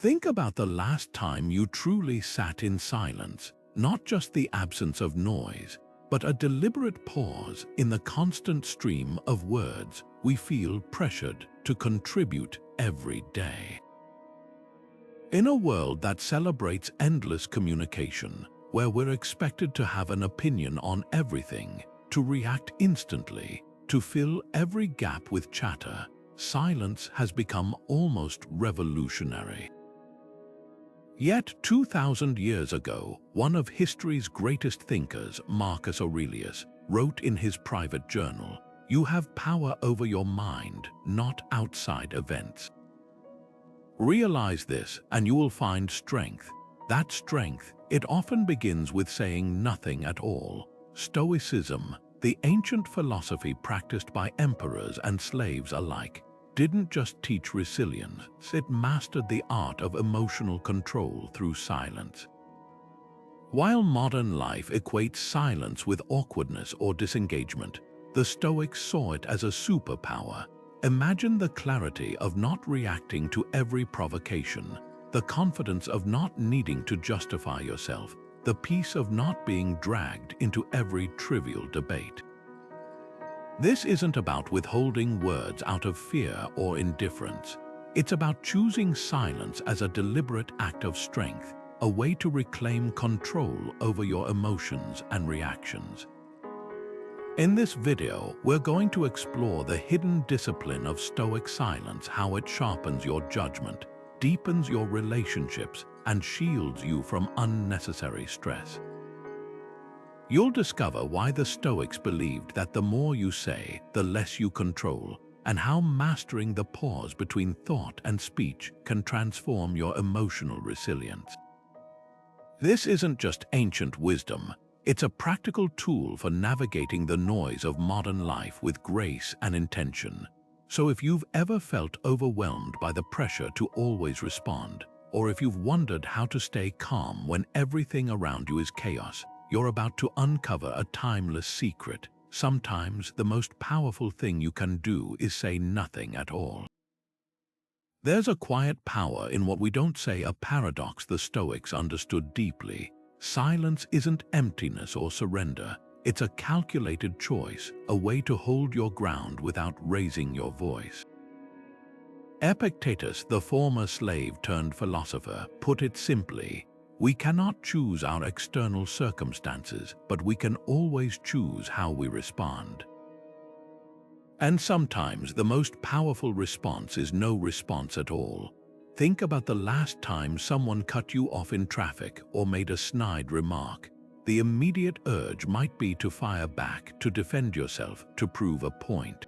Think about the last time you truly sat in silence, not just the absence of noise, but a deliberate pause in the constant stream of words we feel pressured to contribute every day. In a world that celebrates endless communication, where we're expected to have an opinion on everything, to react instantly, to fill every gap with chatter, silence has become almost revolutionary. Yet 2,000 years ago, one of history's greatest thinkers, Marcus Aurelius, wrote in his private journal, "You have power over your mind, not outside events." Realize this and you will find strength. That strength, it often begins with saying nothing at all. Stoicism, the ancient philosophy practiced by emperors and slaves alike, didn't just teach resilience, it mastered the art of emotional control through silence. While modern life equates silence with awkwardness or disengagement, the Stoics saw it as a superpower. Imagine the clarity of not reacting to every provocation, the confidence of not needing to justify yourself, the peace of not being dragged into every trivial debate. This isn't about withholding words out of fear or indifference. It's about choosing silence as a deliberate act of strength, a way to reclaim control over your emotions and reactions. In this video, we're going to explore the hidden discipline of Stoic silence, how it sharpens your judgment, deepens your relationships, and shields you from unnecessary stress. You'll discover why the Stoics believed that the more you say, the less you control, and how mastering the pause between thought and speech can transform your emotional resilience. This isn't just ancient wisdom, it's a practical tool for navigating the noise of modern life with grace and intention. So if you've ever felt overwhelmed by the pressure to always respond, or if you've wondered how to stay calm when everything around you is chaos, you're about to uncover a timeless secret. Sometimes the most powerful thing you can do is say nothing at all. There's a quiet power in what we don't say, a paradox the Stoics understood deeply. Silence isn't emptiness or surrender. It's a calculated choice, a way to hold your ground without raising your voice. Epictetus, the former slave-turned-philosopher, put it simply: we cannot choose our external circumstances, but we can always choose how we respond. And sometimes the most powerful response is no response at all. Think about the last time someone cut you off in traffic or made a snide remark. The immediate urge might be to fire back, to defend yourself, to prove a point.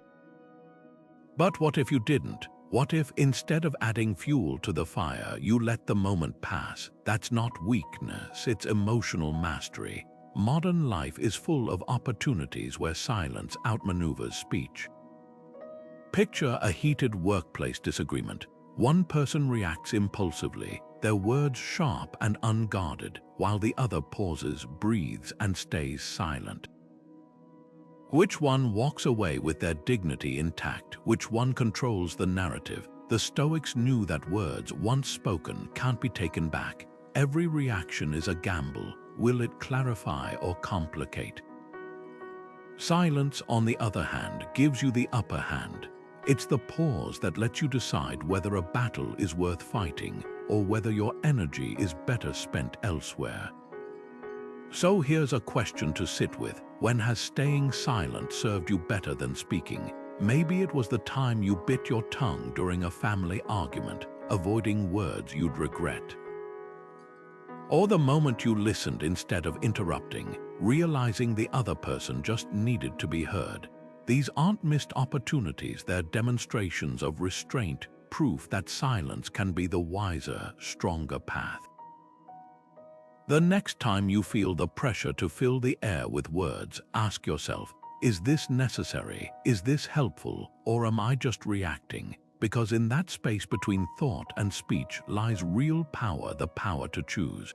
But what if you didn't? What if, instead of adding fuel to the fire, you let the moment pass? That's not weakness, it's emotional mastery. Modern life is full of opportunities where silence outmaneuvers speech. Picture a heated workplace disagreement. One person reacts impulsively, their words sharp and unguarded, while the other pauses, breathes, and stays silent. Which one walks away with their dignity intact? Which one controls the narrative? The Stoics knew that words, once spoken, can't be taken back. Every reaction is a gamble. Will it clarify or complicate? Silence, on the other hand, gives you the upper hand. It's the pause that lets you decide whether a battle is worth fighting or whether your energy is better spent elsewhere. So here's a question to sit with. When has staying silent served you better than speaking? Maybe it was the time you bit your tongue during a family argument, avoiding words you'd regret. Or the moment you listened instead of interrupting, realizing the other person just needed to be heard. These aren't missed opportunities, they're demonstrations of restraint, proof that silence can be the wiser, stronger path. The next time you feel the pressure to fill the air with words, ask yourself, is this necessary? Is this helpful? Or am I just reacting? Because in that space between thought and speech lies real power, the power to choose.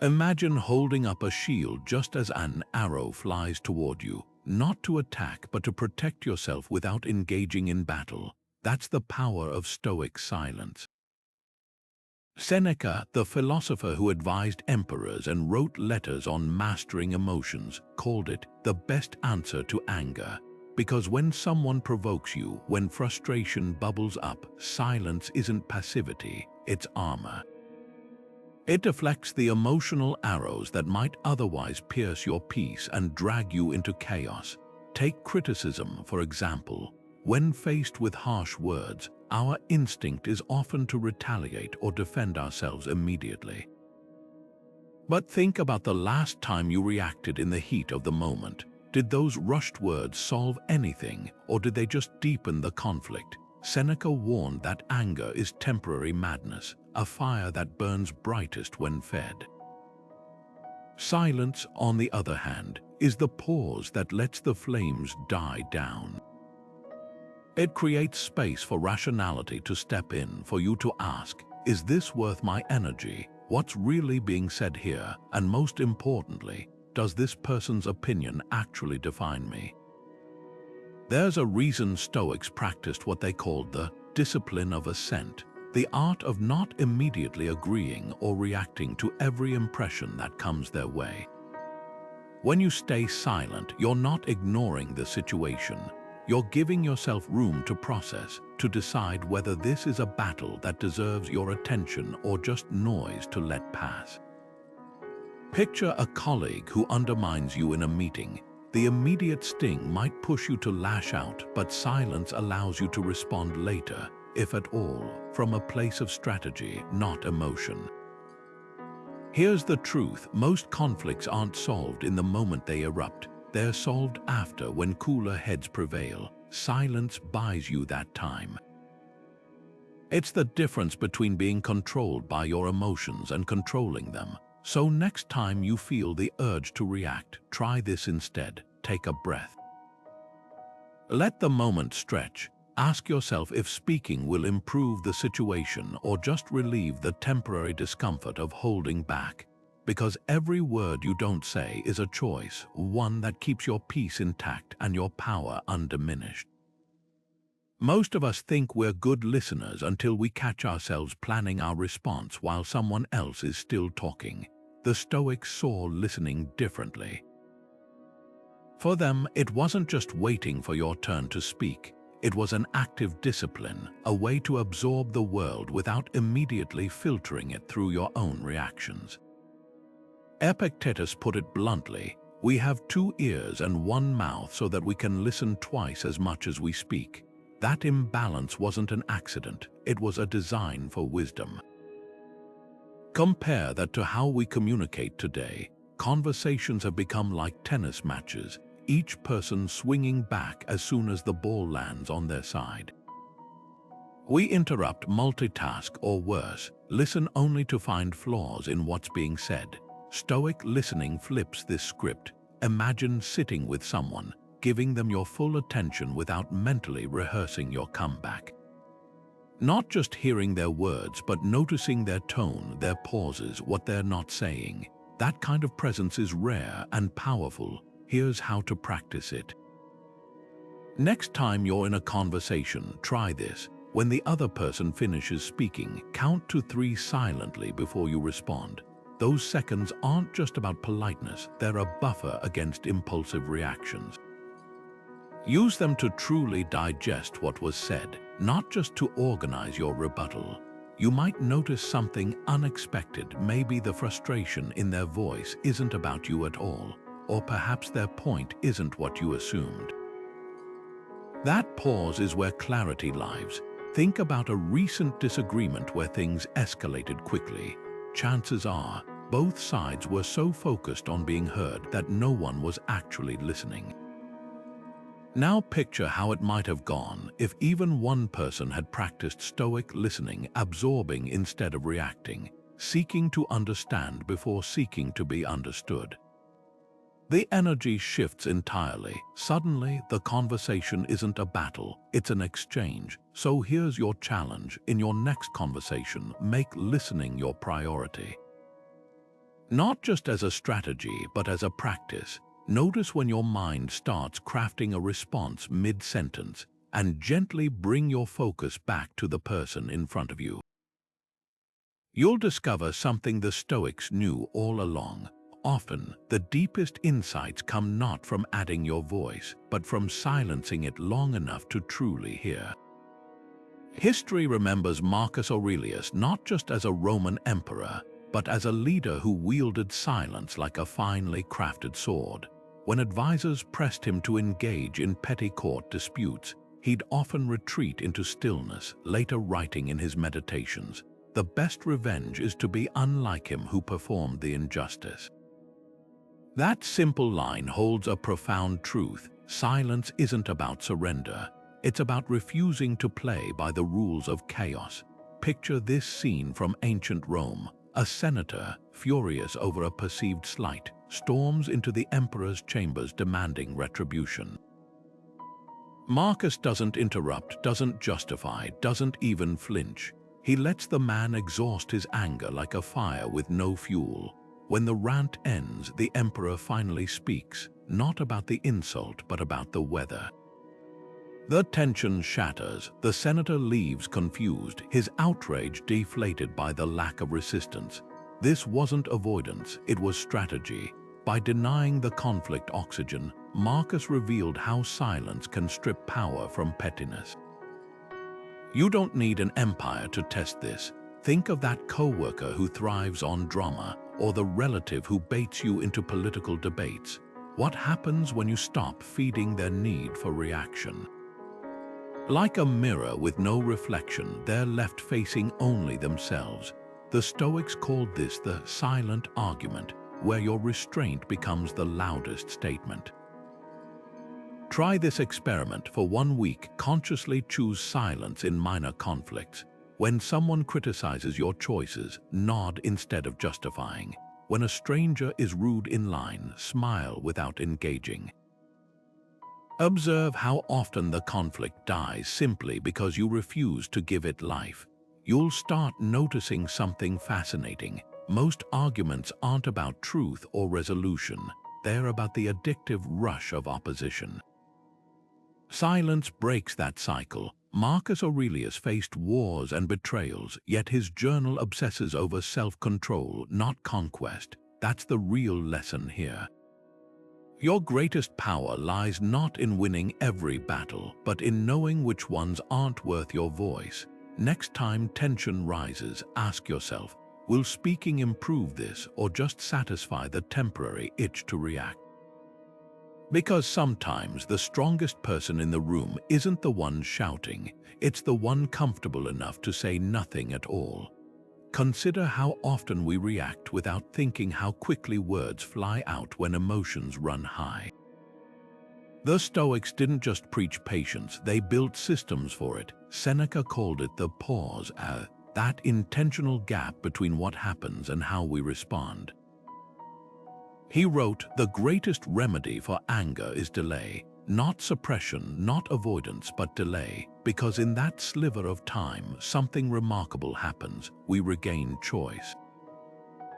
Imagine holding up a shield just as an arrow flies toward you, not to attack but to protect yourself without engaging in battle. That's the power of Stoic silence. Seneca, the philosopher who advised emperors and wrote letters on mastering emotions, called it the best answer to anger. Because when someone provokes you, when frustration bubbles up, silence isn't passivity, it's armor. It deflects the emotional arrows that might otherwise pierce your peace and drag you into chaos. Take criticism, for example. When faced with harsh words, our instinct is often to retaliate or defend ourselves immediately. But think about the last time you reacted in the heat of the moment. Did those rushed words solve anything, or did they just deepen the conflict? Seneca warned that anger is temporary madness, a fire that burns brightest when fed. Silence, on the other hand, is the pause that lets the flames die down. It creates space for rationality to step in, for you to ask, is this worth my energy? What's really being said here? And most importantly, does this person's opinion actually define me? There's a reason Stoics practiced what they called the discipline of assent, the art of not immediately agreeing or reacting to every impression that comes their way. When you stay silent, you're not ignoring the situation. You're giving yourself room to process, to decide whether this is a battle that deserves your attention or just noise to let pass. Picture a colleague who undermines you in a meeting. The immediate sting might push you to lash out, but silence allows you to respond later, if at all, from a place of strategy, not emotion. Here's the truth: most conflicts aren't solved in the moment they erupt. They're solved after, when cooler heads prevail. Silence buys you that time. It's the difference between being controlled by your emotions and controlling them. So next time you feel the urge to react, try this instead. Take a breath. Let the moment stretch. Ask yourself if speaking will improve the situation or just relieve the temporary discomfort of holding back. Because every word you don't say is a choice, one that keeps your peace intact and your power undiminished. Most of us think we're good listeners until we catch ourselves planning our response while someone else is still talking. The Stoics saw listening differently. For them, it wasn't just waiting for your turn to speak. It was an active discipline, a way to absorb the world without immediately filtering it through your own reactions. Epictetus put it bluntly: we have 2 ears and 1 mouth so that we can listen twice as much as we speak. That imbalance wasn't an accident, it was a design for wisdom. Compare that to how we communicate today. Conversations have become like tennis matches, each person swinging back as soon as the ball lands on their side. We interrupt, multitask, or worse, listen only to find flaws in what's being said. Stoic listening flips this script. Imagine sitting with someone, giving them your full attention without mentally rehearsing your comeback. Not just hearing their words, but noticing their tone, their pauses, what they're not saying. That kind of presence is rare and powerful. Here's how to practice it. Next time you're in a conversation, try this. When the other person finishes speaking, count to 3 silently before you respond. Those seconds aren't just about politeness, they're a buffer against impulsive reactions. Use them to truly digest what was said, not just to organize your rebuttal. You might notice something unexpected. Maybe the frustration in their voice isn't about you at all, or perhaps their point isn't what you assumed. That pause is where clarity lies. Think about a recent disagreement where things escalated quickly. Chances are, both sides were so focused on being heard that no one was actually listening. Now picture how it might have gone if even one person had practiced Stoic listening, absorbing instead of reacting, seeking to understand before seeking to be understood. The energy shifts entirely. Suddenly, the conversation isn't a battle, it's an exchange. So here's your challenge. In your next conversation, make listening your priority. Not just as a strategy, but as a practice. Notice when your mind starts crafting a response mid-sentence, and gently bring your focus back to the person in front of you. You'll discover something the Stoics knew all along. Often, the deepest insights come not from adding your voice, but from silencing it long enough to truly hear. History remembers Marcus Aurelius not just as a Roman emperor, but as a leader who wielded silence like a finely crafted sword. When advisors pressed him to engage in petty court disputes, he'd often retreat into stillness, later writing in his Meditations, "The best revenge is to be unlike him who performed the injustice." That simple line holds a profound truth. Silence isn't about surrender. It's about refusing to play by the rules of chaos. Picture this scene from ancient Rome. A senator, furious over a perceived slight, storms into the emperor's chambers demanding retribution. Marcus doesn't interrupt, doesn't justify, doesn't even flinch. He lets the man exhaust his anger like a fire with no fuel. When the rant ends, the emperor finally speaks, not about the insult, but about the weather. The tension shatters. The senator leaves confused, his outrage deflated by the lack of resistance. This wasn't avoidance, it was strategy. By denying the conflict oxygen, Marcus revealed how silence can strip power from pettiness. You don't need an empire to test this. Think of that coworker who thrives on drama, or the relative who baits you into political debates. What happens when you stop feeding their need for reaction? Like a mirror with no reflection, they're left facing only themselves. The Stoics called this the silent argument, where your restraint becomes the loudest statement. Try this experiment for 1 week. Consciously choose silence in minor conflicts. When someone criticizes your choices, nod instead of justifying. When a stranger is rude in line, smile without engaging. Observe how often the conflict dies simply because you refuse to give it life. You'll start noticing something fascinating. Most arguments aren't about truth or resolution. They're about the addictive rush of opposition. Silence breaks that cycle. Marcus Aurelius faced wars and betrayals, yet his journal obsesses over self-control, not conquest. That's the real lesson here. Your greatest power lies not in winning every battle, but in knowing which ones aren't worth your voice. Next time tension rises, ask yourself, will speaking improve this or just satisfy the temporary itch to react? Because sometimes the strongest person in the room isn't the one shouting, it's the one comfortable enough to say nothing at all. Consider how often we react without thinking, how quickly words fly out when emotions run high. The Stoics didn't just preach patience, they built systems for it. Seneca called it the pause, that intentional gap between what happens and how we respond. He wrote, "The greatest remedy for anger is delay, not suppression, not avoidance, but delay, because in that sliver of time, something remarkable happens. We regain choice."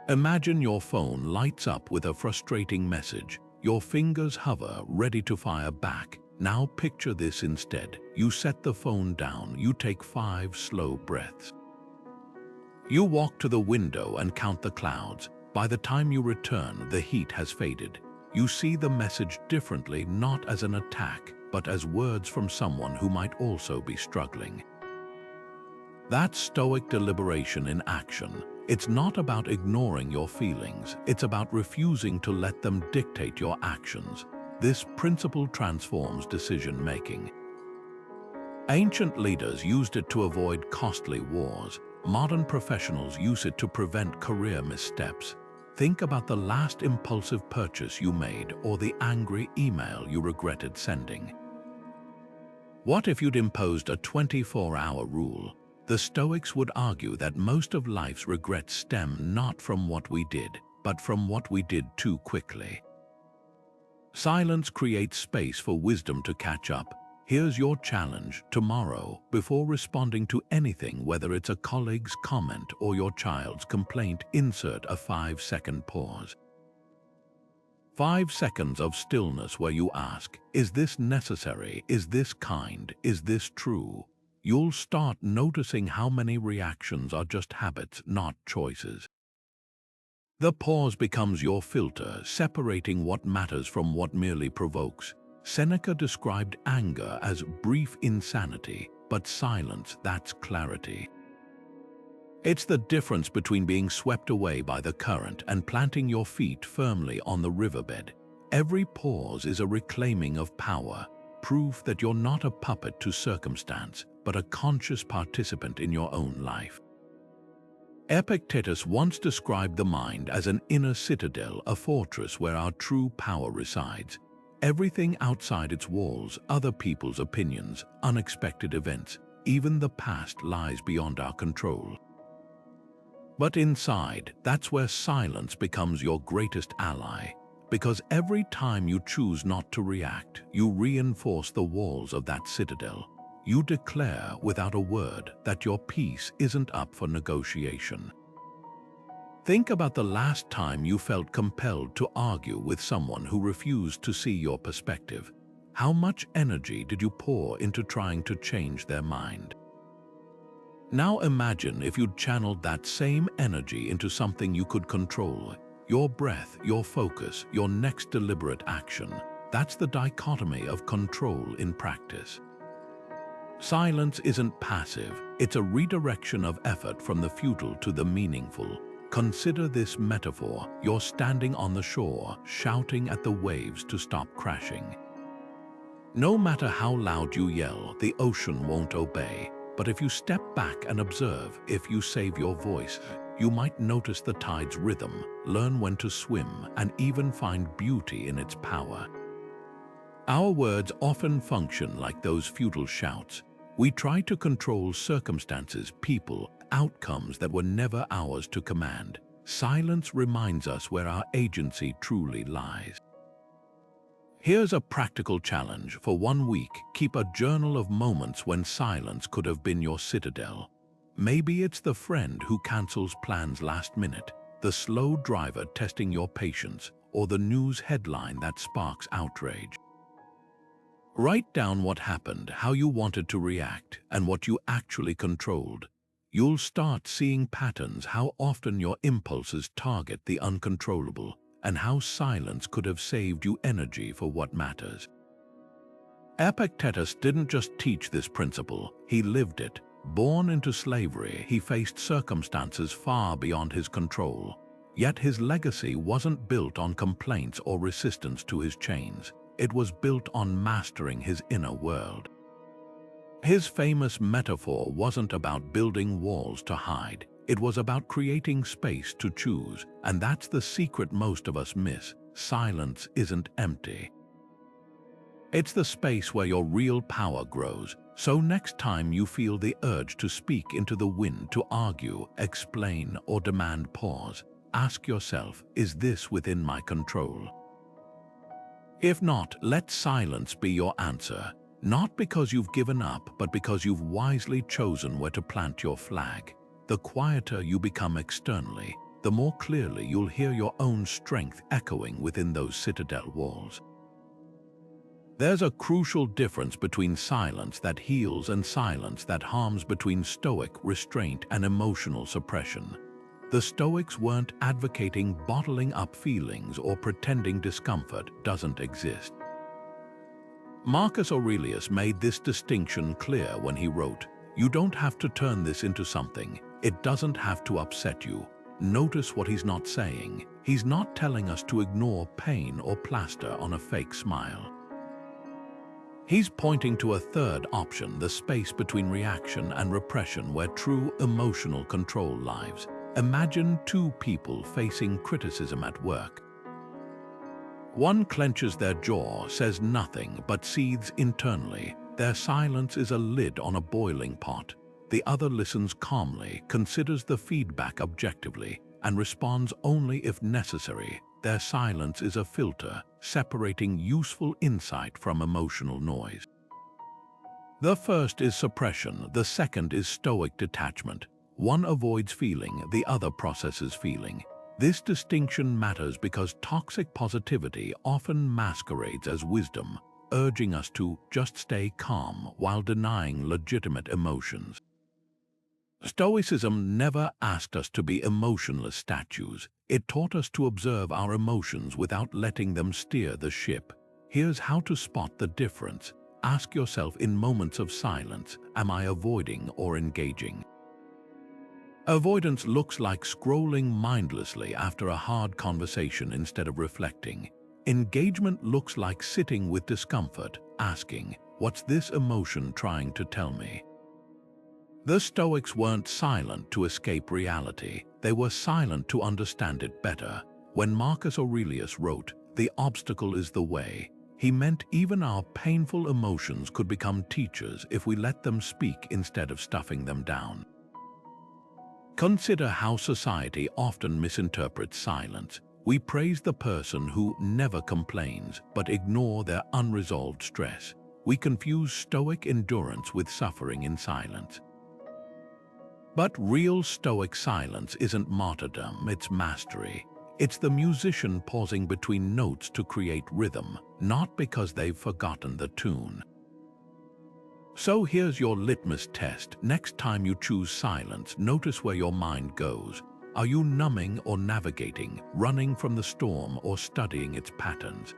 Imagine your phone lights up with a frustrating message. Your fingers hover, ready to fire back. Now picture this instead. You set the phone down, you take 5 slow breaths. You walk to the window and count the clouds. By the time you return, the heat has faded. You see the message differently, not as an attack, but as words from someone who might also be struggling. That's Stoic deliberation in action. It's not about ignoring your feelings, it's about refusing to let them dictate your actions. This principle transforms decision-making. Ancient leaders used it to avoid costly wars. Modern professionals use it to prevent career missteps. Think about the last impulsive purchase you made or the angry email you regretted sending. What if you'd imposed a 24-hour rule? The Stoics would argue that most of life's regrets stem not from what we did, but from what we did too quickly. Silence creates space for wisdom to catch up. Here's your challenge tomorrow. Before responding to anything, whether it's a colleague's comment or your child's complaint, insert a 5-second pause. 5 seconds of stillness where you ask, is this necessary? Is this kind? Is this true? you'll start noticing how many reactions are just habits, not choices. The pause becomes your filter, separating what matters from what merely provokes. Seneca described anger as brief insanity, but silence, that's clarity. It's the difference between being swept away by the current and planting your feet firmly on the riverbed. Every pause is a reclaiming of power, proof that you're not a puppet to circumstance, but a conscious participant in your own life. Epictetus once described the mind as an inner citadel, a fortress where our true power resides. Everything outside its walls, other people's opinions, unexpected events, even the past, lies beyond our control. But inside, that's where silence becomes your greatest ally, because every time you choose not to react, you reinforce the walls of that citadel. You declare without a word that your peace isn't up for negotiation. Think about the last time you felt compelled to argue with someone who refused to see your perspective. How much energy did you pour into trying to change their mind? Now imagine if you'd channeled that same energy into something you could control. Your breath, your focus, your next deliberate action. That's the dichotomy of control in practice. Silence isn't passive, it's a redirection of effort from the futile to the meaningful. Consider this metaphor. You're standing on the shore, shouting at the waves to stop crashing. No matter how loud you yell, the ocean won't obey. But if you step back and observe, if you save your voice, you might notice the tide's rhythm, learn when to swim, and even find beauty in its power. Our words often function like those futile shouts. We try to control circumstances, people, outcomes that were never ours to command. Silence reminds us where our agency truly lies. Here's a practical challenge. For 1 week, keep a journal of moments when silence could have been your citadel. Maybe it's the friend who cancels plans last minute, the slow driver testing your patience, or the news headline that sparks outrage. Write down what happened, how you wanted to react, and what you actually controlled. You'll start seeing patterns, how often your impulses target the uncontrollable, and how silence could have saved you energy for what matters. Epictetus didn't just teach this principle, he lived it. Born into slavery, he faced circumstances far beyond his control. Yet his legacy wasn't built on complaints or resistance to his chains. It was built on mastering his inner world. His famous metaphor wasn't about building walls to hide. It was about creating space to choose, and that's the secret most of us miss. Silence isn't empty. It's the space where your real power grows. So next time you feel the urge to speak into the wind, to argue, explain, or demand pause, ask yourself, is this within my control? If not, let silence be your answer. Not because you've given up, but because you've wisely chosen where to plant your flag. The quieter you become externally, the more clearly you'll hear your own strength echoing within those citadel walls. There's a crucial difference between silence that heals and silence that harms, between Stoic restraint and emotional suppression. The Stoics weren't advocating bottling up feelings or pretending discomfort doesn't exist. Marcus Aurelius made this distinction clear when he wrote, "You don't have to turn this into something. It doesn't have to upset you." Notice what he's not saying. He's not telling us to ignore pain or plaster on a fake smile. He's pointing to a third option, the space between reaction and repression where true emotional control lives. Imagine two people facing criticism at work. One clenches their jaw, says nothing, but seethes internally. Their silence is a lid on a boiling pot. The other listens calmly, considers the feedback objectively, and responds only if necessary. Their silence is a filter, separating useful insight from emotional noise. The first is suppression, the second is Stoic detachment. One avoids feeling, the other processes feeling. This distinction matters because toxic positivity often masquerades as wisdom, urging us to just stay calm while denying legitimate emotions. Stoicism never asked us to be emotionless statues. It taught us to observe our emotions without letting them steer the ship. Here's how to spot the difference. Ask yourself in moments of silence, am I avoiding or engaging? Avoidance looks like scrolling mindlessly after a hard conversation instead of reflecting. Engagement looks like sitting with discomfort, asking, what's this emotion trying to tell me? The Stoics weren't silent to escape reality. They were silent to understand it better. When Marcus Aurelius wrote, "The obstacle is the way," he meant even our painful emotions could become teachers if we let them speak instead of stuffing them down. Consider how society often misinterprets silence. We praise the person who never complains but ignore their unresolved stress. We confuse Stoic endurance with suffering in silence. But real Stoic silence isn't martyrdom, it's mastery. It's the musician pausing between notes to create rhythm, not because they've forgotten the tune. So here's your litmus test. Next time you choose silence, notice where your mind goes. Are you numbing or navigating, running from the storm or studying its patterns?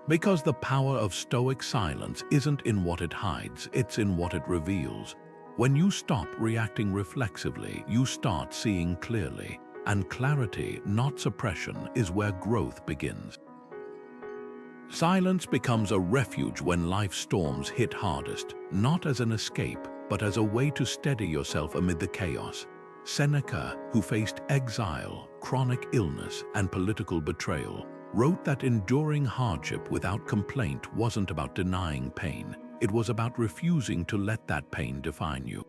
Because the power of Stoic silence isn't in what it hides, it's in what it reveals. When you stop reacting reflexively, you start seeing clearly. And clarity, not suppression, is where growth begins. Silence becomes a refuge when life's storms hit hardest, not as an escape, but as a way to steady yourself amid the chaos. Seneca, who faced exile, chronic illness, and political betrayal, wrote that enduring hardship without complaint wasn't about denying pain. It was about refusing to let that pain define you.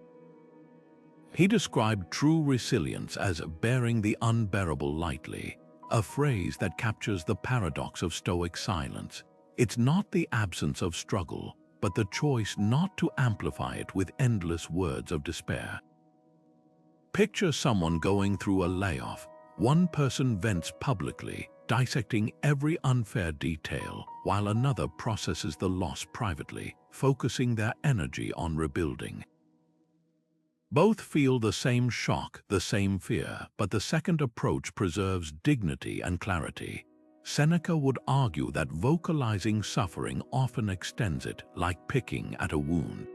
He described true resilience as bearing the unbearable lightly, a phrase that captures the paradox of Stoic silence. It's not the absence of struggle, but the choice not to amplify it with endless words of despair. Picture someone going through a layoff. One person vents publicly, dissecting every unfair detail, while another processes the loss privately, focusing their energy on rebuilding. Both feel the same shock, the same fear, but the second approach preserves dignity and clarity. Seneca would argue that vocalizing suffering often extends it, like picking at a wound.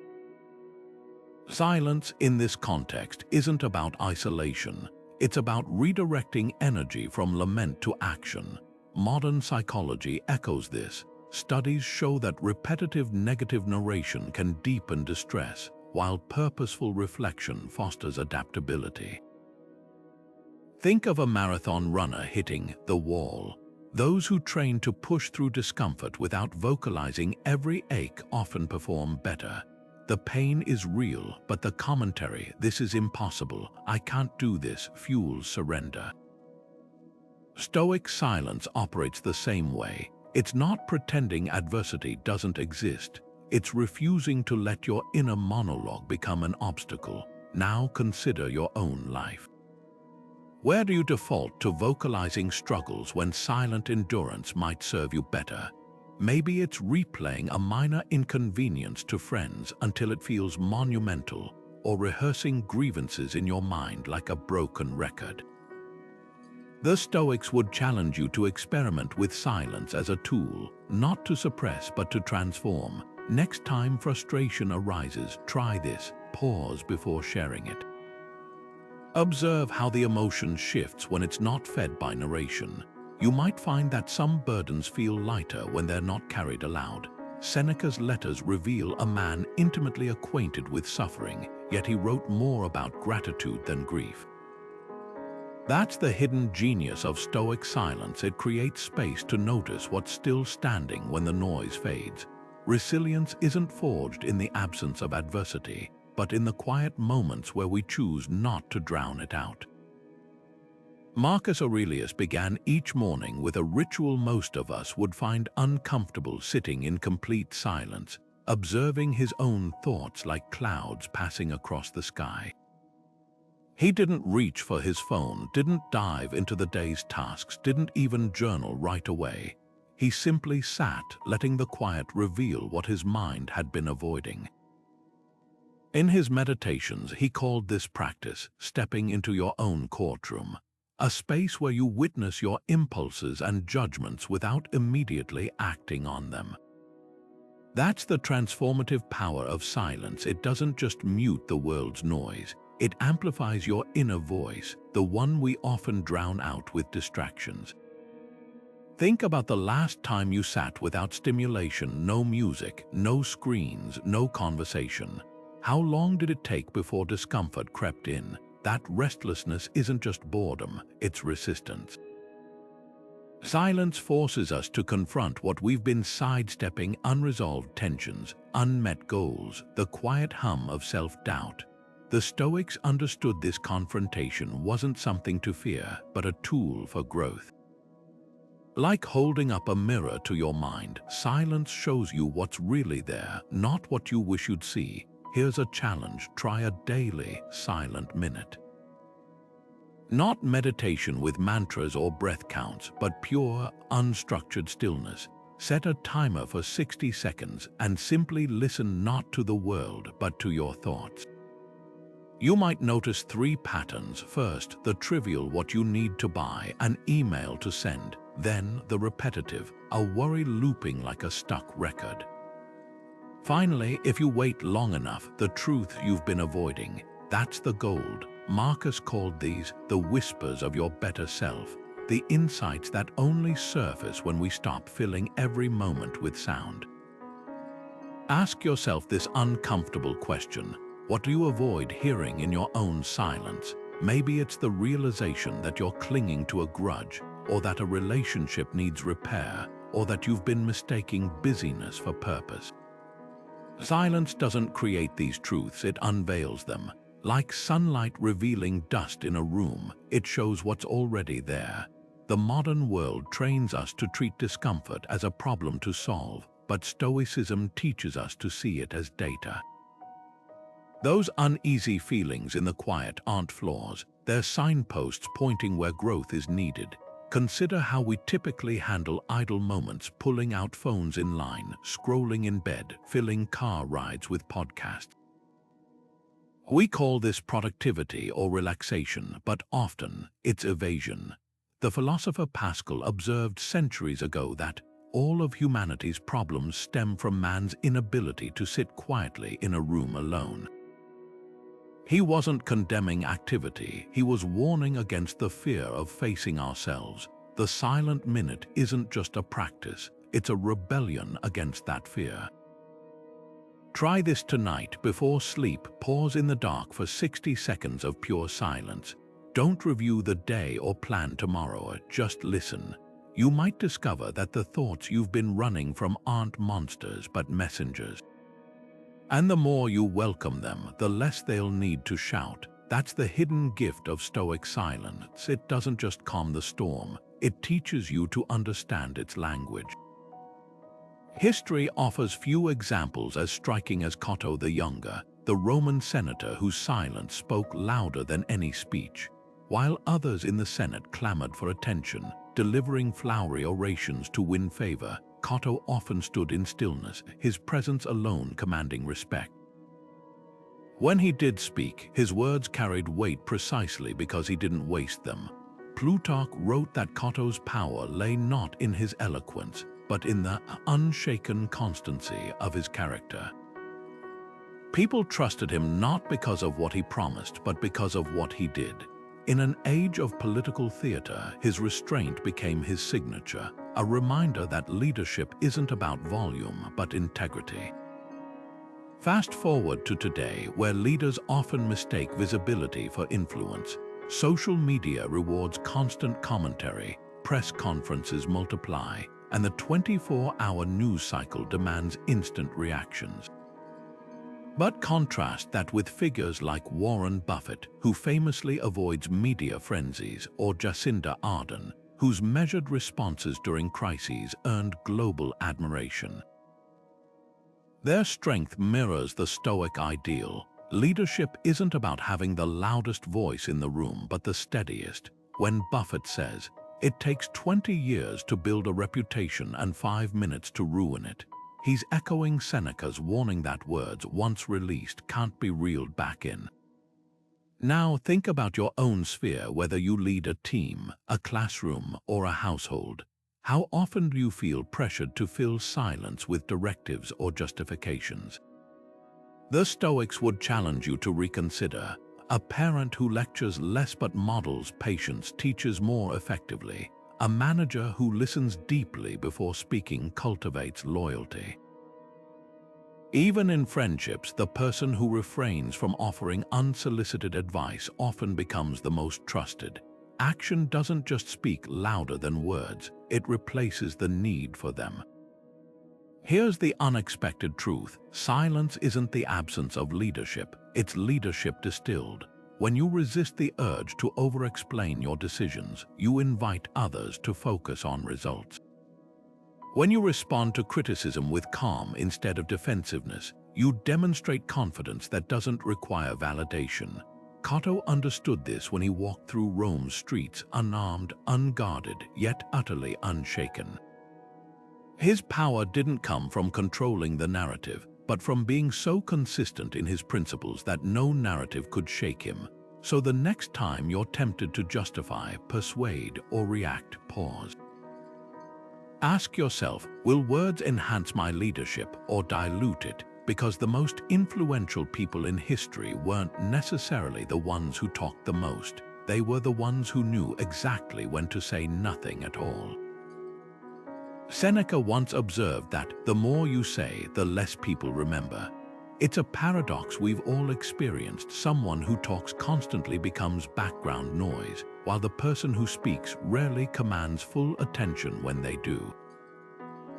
Silence in this context isn't about isolation. It's about redirecting energy from lament to action. Modern psychology echoes this. Studies show that repetitive negative narration can deepen distress, while purposeful reflection fosters adaptability. Think of a marathon runner hitting the wall. Those who train to push through discomfort without vocalizing every ache often perform better. The pain is real, but the commentary, "This is impossible, I can't do this," fuels surrender. Stoic silence operates the same way. It's not pretending adversity doesn't exist. It's refusing to let your inner monologue become an obstacle. Now consider your own life. Where do you default to vocalizing struggles when silent endurance might serve you better? Maybe it's replaying a minor inconvenience to friends until it feels monumental, or rehearsing grievances in your mind like a broken record. The Stoics would challenge you to experiment with silence as a tool, not to suppress but to transform. Next time frustration arises, try this. Pause before sharing it. Observe how the emotion shifts when it's not fed by narration. You might find that some burdens feel lighter when they're not carried aloud. Seneca's letters reveal a man intimately acquainted with suffering, yet he wrote more about gratitude than grief. That's the hidden genius of Stoic silence. It creates space to notice what's still standing when the noise fades. Resilience isn't forged in the absence of adversity, but in the quiet moments where we choose not to drown it out. Marcus Aurelius began each morning with a ritual most of us would find uncomfortable, sitting in complete silence, observing his own thoughts like clouds passing across the sky. He didn't reach for his phone, didn't dive into the day's tasks, didn't even journal right away. He simply sat, letting the quiet reveal what his mind had been avoiding. In his meditations, he called this practice stepping into your own courtroom, a space where you witness your impulses and judgments without immediately acting on them. That's the transformative power of silence. It doesn't just mute the world's noise, it amplifies your inner voice, the one we often drown out with distractions. Think about the last time you sat without stimulation, no music, no screens, no conversation. How long did it take before discomfort crept in? That restlessness isn't just boredom, it's resistance. Silence forces us to confront what we've been sidestepping: unresolved tensions, unmet goals, the quiet hum of self-doubt. The Stoics understood this confrontation wasn't something to fear, but a tool for growth. Like holding up a mirror to your mind, silence shows you what's really there, not what you wish you'd see. Here's a challenge: try a daily silent minute. Not meditation with mantras or breath counts, but pure, unstructured stillness. Set a timer for 60 seconds and simply listen, not to the world, but to your thoughts. You might notice 3 patterns. First, the trivial: what you need to buy, an email to send. Then, the repetitive, a worry looping like a stuck record. Finally, if you wait long enough, the truth you've been avoiding. That's the gold. Marcus called these the whispers of your better self, the insights that only surface when we stop filling every moment with sound. Ask yourself this uncomfortable question: what do you avoid hearing in your own silence? Maybe it's the realization that you're clinging to a grudge, or that a relationship needs repair, or that you've been mistaking busyness for purpose. Silence doesn't create these truths, it unveils them. Like sunlight revealing dust in a room, it shows what's already there. The modern world trains us to treat discomfort as a problem to solve, but Stoicism teaches us to see it as data. Those uneasy feelings in the quiet aren't flaws, they're signposts pointing where growth is needed. Consider how we typically handle idle moments: pulling out phones in line, scrolling in bed, filling car rides with podcasts. We call this productivity or relaxation, but often it's evasion. The philosopher Pascal observed centuries ago that all of humanity's problems stem from man's inability to sit quietly in a room alone. He wasn't condemning activity, he was warning against the fear of facing ourselves. The silent minute isn't just a practice, it's a rebellion against that fear. Try this tonight before sleep. Pause in the dark for 60 seconds of pure silence. Don't review the day or plan tomorrow, just listen. You might discover that the thoughts you've been running from aren't monsters but messengers. And the more you welcome them, the less they'll need to shout. That's the hidden gift of Stoic silence. It doesn't just calm the storm, it teaches you to understand its language. History offers few examples as striking as Cato the Younger, the Roman senator whose silence spoke louder than any speech. While others in the Senate clamored for attention, delivering flowery orations to win favor, Cato often stood in stillness, his presence alone commanding respect. When he did speak, his words carried weight precisely because he didn't waste them. Plutarch wrote that Cato's power lay not in his eloquence, but in the unshaken constancy of his character. People trusted him not because of what he promised, but because of what he did. In an age of political theater, his restraint became his signature, a reminder that leadership isn't about volume, but integrity. Fast forward to today, where leaders often mistake visibility for influence. Social media rewards constant commentary, press conferences multiply, and the 24-hour news cycle demands instant reactions. But contrast that with figures like Warren Buffett, who famously avoids media frenzies, or Jacinda Ardern, whose measured responses during crises earned global admiration. Their strength mirrors the Stoic ideal. Leadership isn't about having the loudest voice in the room, but the steadiest. When Buffett says, It takes 20 years to build a reputation and 5 minutes to ruin it. He's echoing Seneca's warning that words once released can't be reeled back in. Now think about your own sphere, whether you lead a team, a classroom, or a household. How often do you feel pressured to fill silence with directives or justifications? The Stoics would challenge you to reconsider. A parent who lectures less but models patience teaches more effectively. A manager who listens deeply before speaking cultivates loyalty. Even in friendships, the person who refrains from offering unsolicited advice often becomes the most trusted. Action doesn't just speak louder than words, it replaces the need for them. Here's the unexpected truth: silence isn't the absence of leadership, it's leadership distilled. When you resist the urge to over-explain your decisions, you invite others to focus on results. When you respond to criticism with calm instead of defensiveness, you demonstrate confidence that doesn't require validation. Cato understood this when he walked through Rome's streets unarmed, unguarded, yet utterly unshaken. His power didn't come from controlling the narrative, but from being so consistent in his principles that no narrative could shake him. So the next time you're tempted to justify, persuade, or react, pause. Ask yourself, will words enhance my leadership or dilute it? Because the most influential people in history weren't necessarily the ones who talked the most. They were the ones who knew exactly when to say nothing at all. Seneca once observed that the more you say, the less people remember. It's a paradox we've all experienced. Someone who talks constantly becomes background noise, while the person who speaks rarely commands full attention when they do.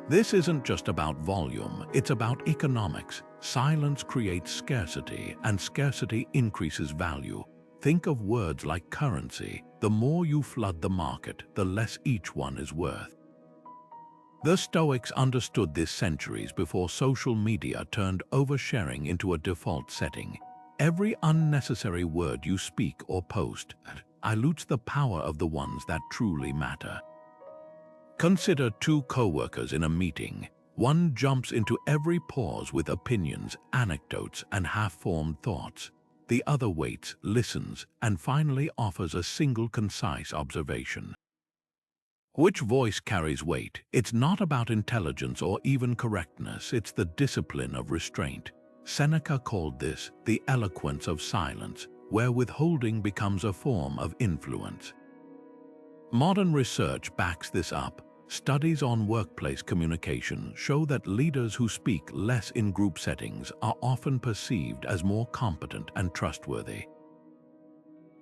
This isn't just about volume, it's about economics. Silence creates scarcity, and scarcity increases value. Think of words like currency. The more you flood the market, the less each one is worth. The Stoics understood this centuries before social media turned oversharing into a default setting. Every unnecessary word you speak or post dilutes the power of the ones that truly matter. Consider two co-workers in a meeting. One jumps into every pause with opinions, anecdotes, and half-formed thoughts. The other waits, listens, and finally offers a single concise observation. Which voice carries weight? It's not about intelligence or even correctness, it's the discipline of restraint. Seneca called this the eloquence of silence, where withholding becomes a form of influence. Modern research backs this up. Studies on workplace communication show that leaders who speak less in group settings are often perceived as more competent and trustworthy.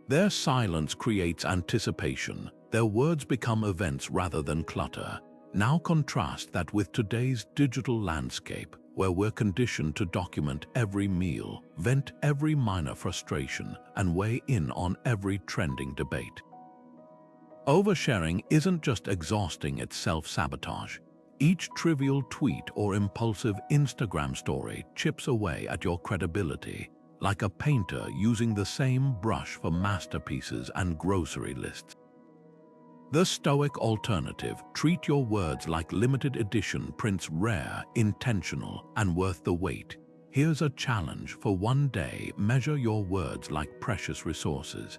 Their silence creates anticipation. Their words become events rather than clutter. Now contrast that with today's digital landscape, where we're conditioned to document every meal, vent every minor frustration, and weigh in on every trending debate. Oversharing isn't just exhausting, it's self-sabotage. Each trivial tweet or impulsive Instagram story chips away at your credibility, like a painter using the same brush for masterpieces and grocery lists. The Stoic alternative: treat your words like limited edition prints, rare, intentional, and worth the wait. Here's a challenge for one day: measure your words like precious resources.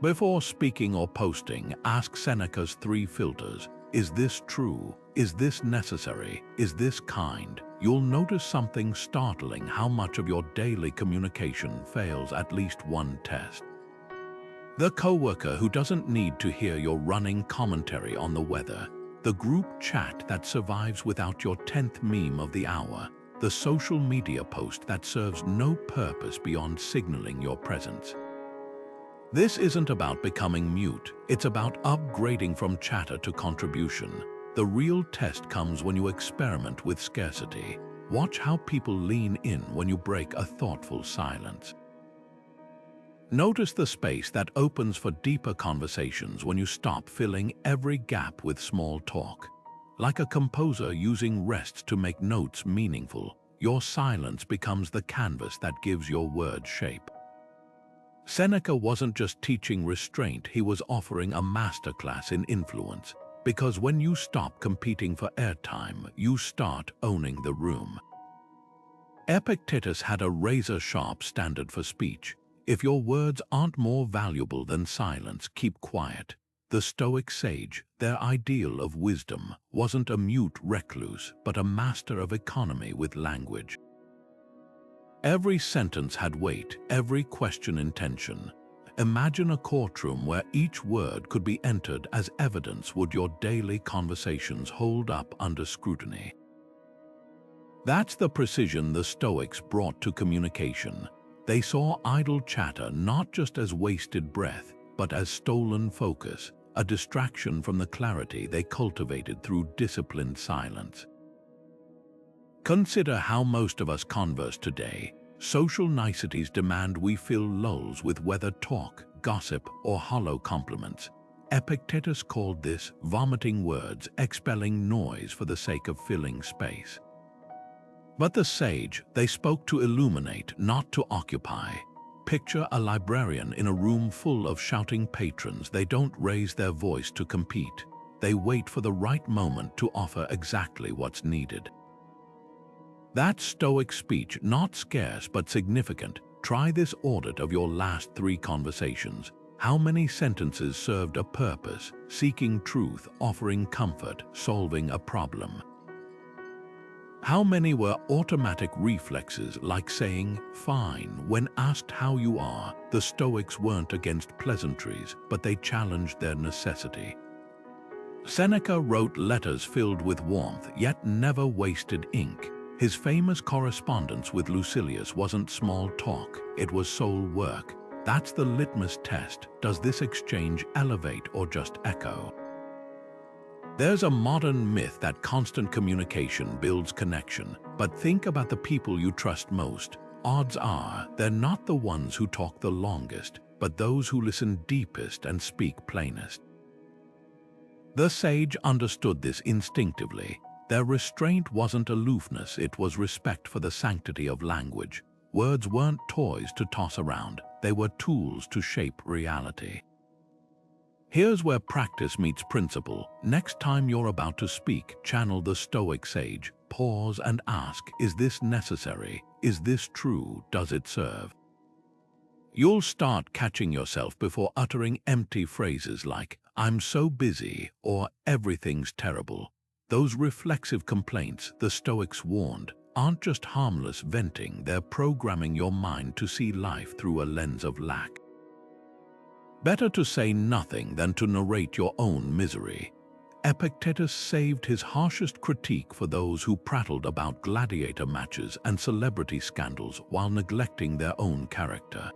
Before speaking or posting, ask Seneca's 3 filters. Is this true? Is this necessary? Is this kind? You'll notice something startling: how much of your daily communication fails at least one test. The coworker who doesn't need to hear your running commentary on the weather. The group chat that survives without your 10th meme of the hour. The social media post that serves no purpose beyond signaling your presence. This isn't about becoming mute, it's about upgrading from chatter to contribution. The real test comes when you experiment with scarcity. Watch how people lean in when you break a thoughtful silence. Notice the space that opens for deeper conversations when you stop filling every gap with small talk. Like a composer using rest to make notes meaningful, your silence becomes the canvas that gives your words shape. Seneca wasn't just teaching restraint, he was offering a masterclass in influence. Because when you stop competing for airtime, you start owning the room. Epictetus had a razor-sharp standard for speech. If your words aren't more valuable than silence, keep quiet. The Stoic sage, their ideal of wisdom, wasn't a mute recluse, but a master of economy with language. Every sentence had weight, every question intention. Imagine a courtroom where each word could be entered as evidence. Would your daily conversations hold up under scrutiny? That's the precision the Stoics brought to communication. They saw idle chatter not just as wasted breath, but as stolen focus, a distraction from the clarity they cultivated through disciplined silence. Consider how most of us converse today. Social niceties demand we fill lulls with whether talk, gossip, or hollow compliments. Epictetus called this vomiting words, expelling noise for the sake of filling space. But the sage, they spoke to illuminate, not to occupy. Picture a librarian in a room full of shouting patrons. They don't raise their voice to compete. They wait for the right moment to offer exactly what's needed. That's Stoic speech, not scarce but significant. Try this audit of your last 3 conversations. How many sentences served a purpose, seeking truth, offering comfort, solving a problem? How many were automatic reflexes, like saying, "fine," when asked how you are? The Stoics weren't against pleasantries, but they challenged their necessity. Seneca wrote letters filled with warmth, yet never wasted ink. His famous correspondence with Lucilius wasn't small talk, it was soul work. That's the litmus test. Does this exchange elevate or just echo? There's a modern myth that constant communication builds connection, but think about the people you trust most. Odds are they're not the ones who talk the longest, but those who listen deepest and speak plainest. The sage understood this instinctively. Their restraint wasn't aloofness, it was respect for the sanctity of language. Words weren't toys to toss around, they were tools to shape reality. Here's where practice meets principle. Next time you're about to speak, channel the Stoic sage. Pause and ask, is this necessary? Is this true? Does it serve? You'll start catching yourself before uttering empty phrases like, "I'm so busy," or "everything's terrible." Those reflexive complaints, the Stoics warned, aren't just harmless venting, they're programming your mind to see life through a lens of lack. Better to say nothing than to narrate your own misery. Epictetus saved his harshest critique for those who prattled about gladiator matches and celebrity scandals while neglecting their own character.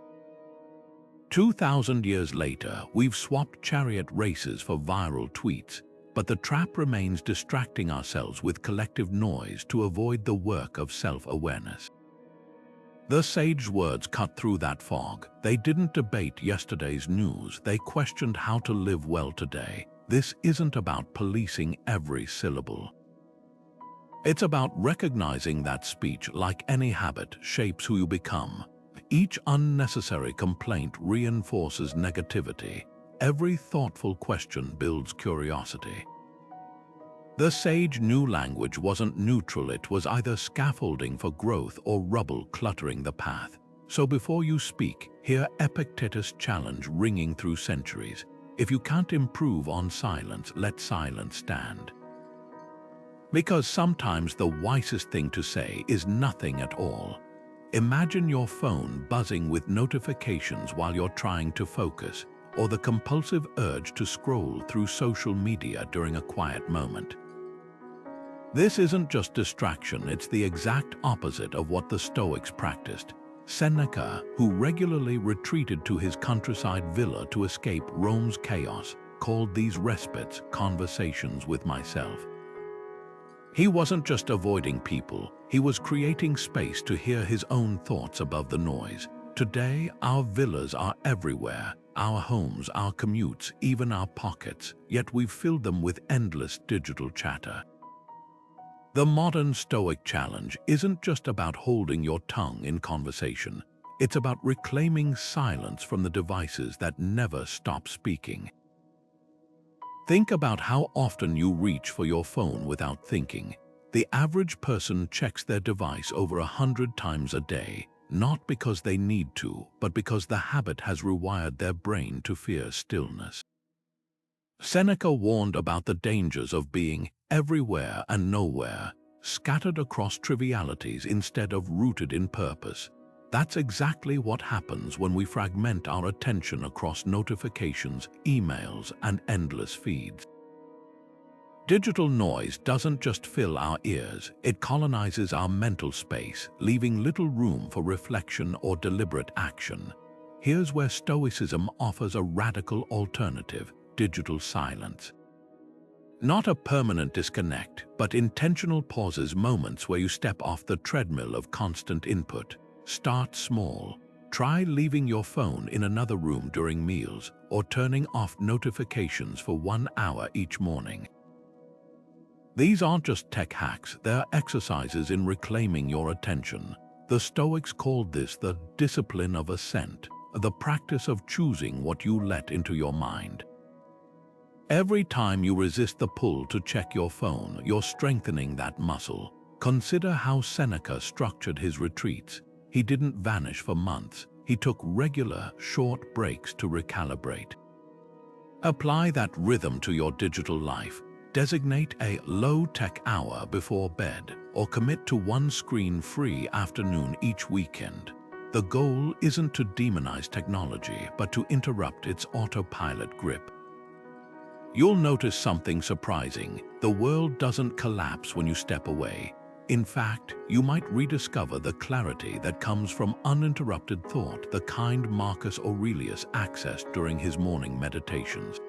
2,000 years later, we've swapped chariot races for viral tweets, but the trap remains distracting ourselves with collective noise to avoid the work of self-awareness. The sage's words cut through that fog. They didn't debate yesterday's news, they questioned how to live well today. This isn't about policing every syllable. It's about recognizing that speech, like any habit, shapes who you become. Each unnecessary complaint reinforces negativity. Every thoughtful question builds curiosity. The sage knew language wasn't neutral, it was either scaffolding for growth or rubble cluttering the path. So before you speak, hear Epictetus' challenge ringing through centuries. If you can't improve on silence, let silence stand. Because sometimes the wisest thing to say is nothing at all. Imagine your phone buzzing with notifications while you're trying to focus, or the compulsive urge to scroll through social media during a quiet moment. This isn't just distraction, it's the exact opposite of what the Stoics practiced. Seneca, who regularly retreated to his countryside villa to escape Rome's chaos, called these respites conversations with myself. He wasn't just avoiding people, he was creating space to hear his own thoughts above the noise. Today, our villas are everywhere, our homes, our commutes, even our pockets, yet we've filled them with endless digital chatter. The modern Stoic challenge isn't just about holding your tongue in conversation. It's about reclaiming silence from the devices that never stop speaking. Think about how often you reach for your phone without thinking. The average person checks their device over 100 times a day, not because they need to, but because the habit has rewired their brain to fear stillness. Seneca warned about the dangers of being everywhere and nowhere, scattered across trivialities instead of rooted in purpose. That's exactly what happens when we fragment our attention across notifications, emails, and endless feeds. Digital noise doesn't just fill our ears, it colonizes our mental space, leaving little room for reflection or deliberate action. Here's where Stoicism offers a radical alternative: digital silence. Not a permanent disconnect, but intentional pauses, moments where you step off the treadmill of constant input. Start small. Try leaving your phone in another room during meals, or turning off notifications for 1 hour each morning. These aren't just tech hacks, they're exercises in reclaiming your attention. The Stoics called this the discipline of assent, the practice of choosing what you let into your mind. Every time you resist the pull to check your phone, you're strengthening that muscle. Consider how Seneca structured his retreats. He didn't vanish for months. He took regular, short breaks to recalibrate. Apply that rhythm to your digital life. Designate a low-tech hour before bed, or commit to one screen-free afternoon each weekend. The goal isn't to demonize technology, but to interrupt its autopilot grip. You'll notice something surprising. The world doesn't collapse when you step away. In fact, you might rediscover the clarity that comes from uninterrupted thought, the kind Marcus Aurelius accessed during his morning meditations.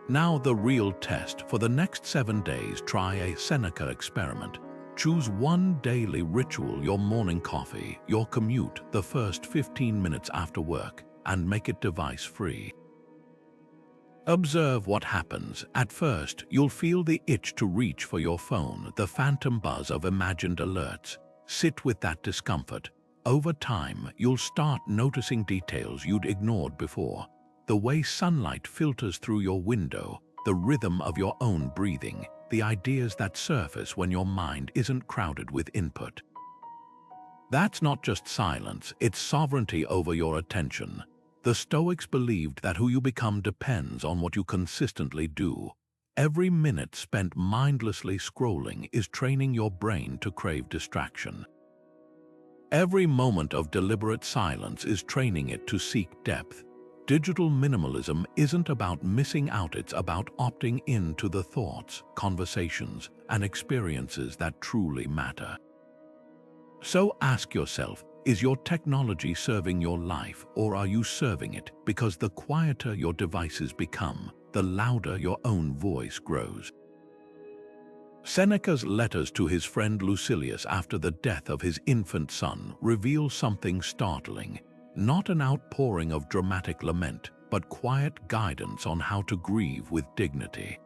Now the real test. For the next 7 days, try a Seneca experiment. Choose one daily ritual: your morning coffee, your commute, the first 15 minutes after work, and make it device-free. Observe what happens. At first, you'll feel the itch to reach for your phone, the phantom buzz of imagined alerts. Sit with that discomfort. Over time, you'll start noticing details you'd ignored before. The way sunlight filters through your window, the rhythm of your own breathing, the ideas that surface when your mind isn't crowded with input. That's not just silence, it's sovereignty over your attention. The Stoics believed that who you become depends on what you consistently do. Every minute spent mindlessly scrolling is training your brain to crave distraction. Every moment of deliberate silence is training it to seek depth. Digital minimalism isn't about missing out, it's about opting into the thoughts, conversations, and experiences that truly matter. So ask yourself, is your technology serving your life, or are you serving it? Because the quieter your devices become, the louder your own voice grows. Seneca's letters to his friend Lucilius after the death of his infant son reveal something startling. Not an outpouring of dramatic lament, but quiet guidance on how to grieve with dignity.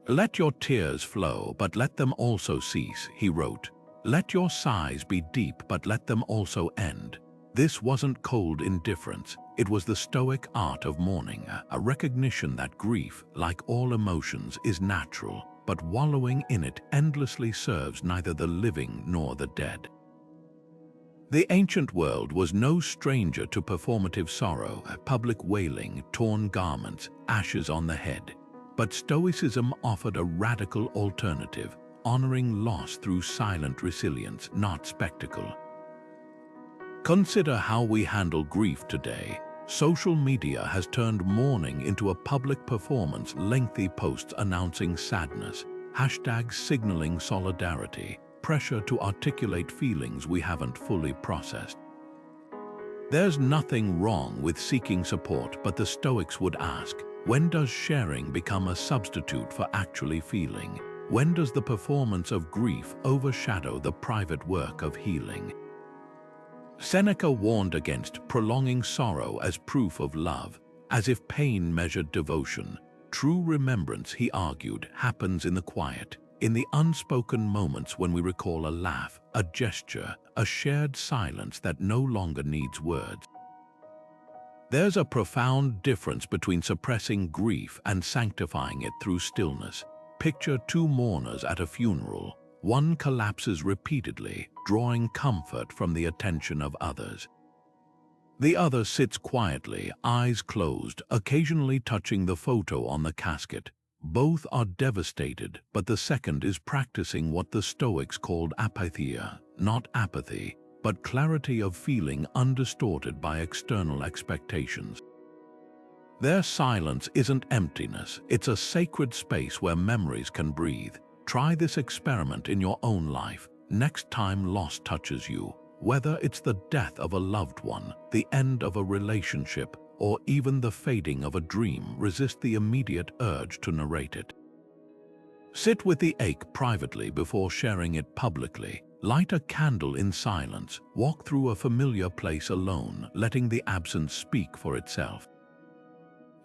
"Let your tears flow, but let them also cease," he wrote. "Let your sighs be deep, but let them also end." This wasn't cold indifference, it was the Stoic art of mourning, a recognition that grief, like all emotions, is natural, but wallowing in it endlessly serves neither the living nor the dead. The ancient world was no stranger to performative sorrow, public wailing, torn garments, ashes on the head. But Stoicism offered a radical alternative, honoring loss through silent resilience, not spectacle. Consider how we handle grief today. Social media has turned mourning into a public performance, lengthy posts announcing sadness, hashtags signaling solidarity, pressure to articulate feelings we haven't fully processed. There's nothing wrong with seeking support, but the Stoics would ask, when does sharing become a substitute for actually feeling? When does the performance of grief overshadow the private work of healing? Seneca warned against prolonging sorrow as proof of love, as if pain measured devotion. True remembrance, he argued, happens in the quiet, in the unspoken moments when we recall a laugh, a gesture, a shared silence that no longer needs words. There's a profound difference between suppressing grief and sanctifying it through stillness. Picture two mourners at a funeral. One collapses repeatedly, drawing comfort from the attention of others. The other sits quietly, eyes closed, occasionally touching the photo on the casket. Both are devastated, but the second is practicing what the Stoics called apatheia, not apathy, but clarity of feeling undistorted by external expectations. Their silence isn't emptiness, it's a sacred space where memories can breathe. Try this experiment in your own life. Next time loss touches you, whether it's the death of a loved one, the end of a relationship, or even the fading of a dream, resist the immediate urge to narrate it. Sit with the ache privately before sharing it publicly. Light a candle in silence. Walk through a familiar place alone, letting the absence speak for itself.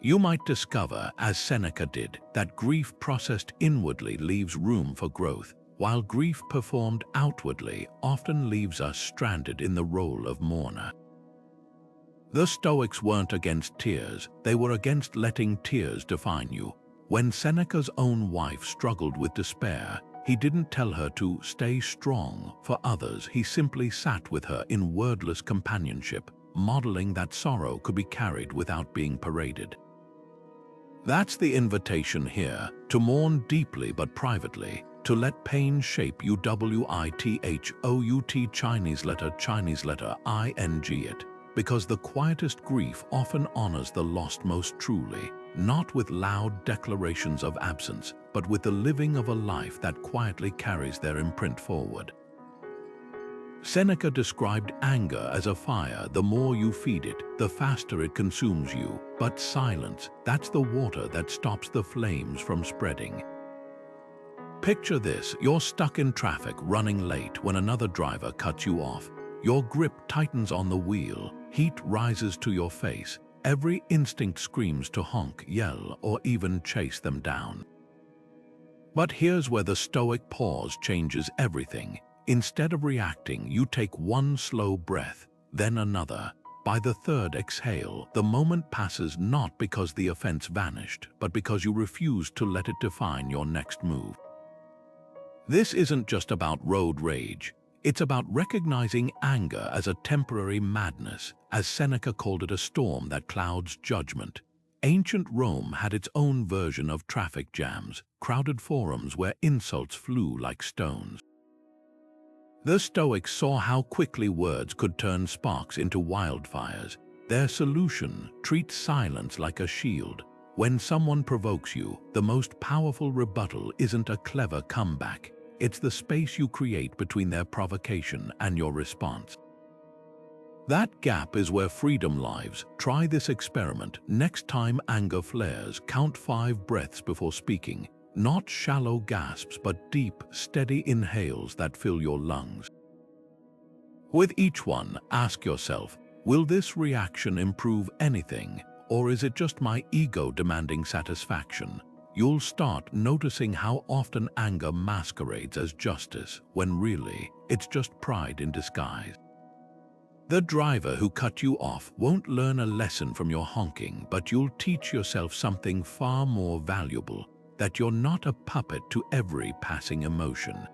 You might discover, as Seneca did, that grief processed inwardly leaves room for growth, while grief performed outwardly often leaves us stranded in the role of mourner. The Stoics weren't against tears, they were against letting tears define you. When Seneca's own wife struggled with despair, he didn't tell her to stay strong. For others, he simply sat with her in wordless companionship, modeling that sorrow could be carried without being paraded. That's the invitation here, to mourn deeply but privately, to let pain shape you. Without Chinese letter ing it, because the quietest grief often honors the lost most truly, not with loud declarations of absence, but with the living of a life that quietly carries their imprint forward. Seneca described anger as a fire. The more you feed it, the faster it consumes you. But silence, that's the water that stops the flames from spreading. Picture this: you're stuck in traffic, running late when another driver cuts you off. Your grip tightens on the wheel, heat rises to your face. Every instinct screams to honk, yell, or even chase them down. But here's where the Stoic pause changes everything. Instead of reacting, you take one slow breath, then another. By the third exhale, the moment passes not because the offense vanished, but because you refuse to let it define your next move. This isn't just about road rage. It's about recognizing anger as a temporary madness, as Seneca called it, a storm that clouds judgment. Ancient Rome had its own version of traffic jams, crowded forums where insults flew like stones. The Stoics saw how quickly words could turn sparks into wildfires. Their solution: treat silence like a shield. When someone provokes you, the most powerful rebuttal isn't a clever comeback. It's the space you create between their provocation and your response. That gap is where freedom lives. Try this experiment. Next time anger flares, count 5 breaths before speaking. Not shallow gasps, but deep, steady inhales that fill your lungs. With each one, ask yourself, will this reaction improve anything, or is it just my ego demanding satisfaction? You'll start noticing how often anger masquerades as justice, when really, it's just pride in disguise. The driver who cut you off won't learn a lesson from your honking, but you'll teach yourself something far more valuable: that you're not a puppet to every passing emotion.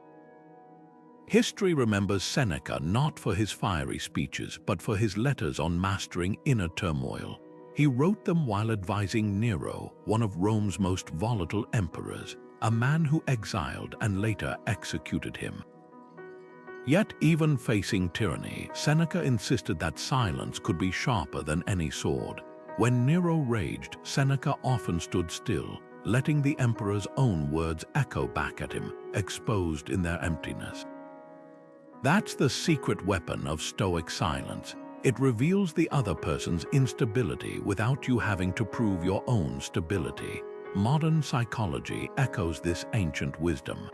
History remembers Seneca not for his fiery speeches, but for his letters on mastering inner turmoil. He wrote them while advising Nero, one of Rome's most volatile emperors, a man who exiled and later executed him. Yet, even facing tyranny, Seneca insisted that silence could be sharper than any sword. When Nero raged, Seneca often stood still, letting the emperor's own words echo back at him, exposed in their emptiness. That's the secret weapon of Stoic silence. It reveals the other person's instability without you having to prove your own stability. Modern psychology echoes this ancient wisdom.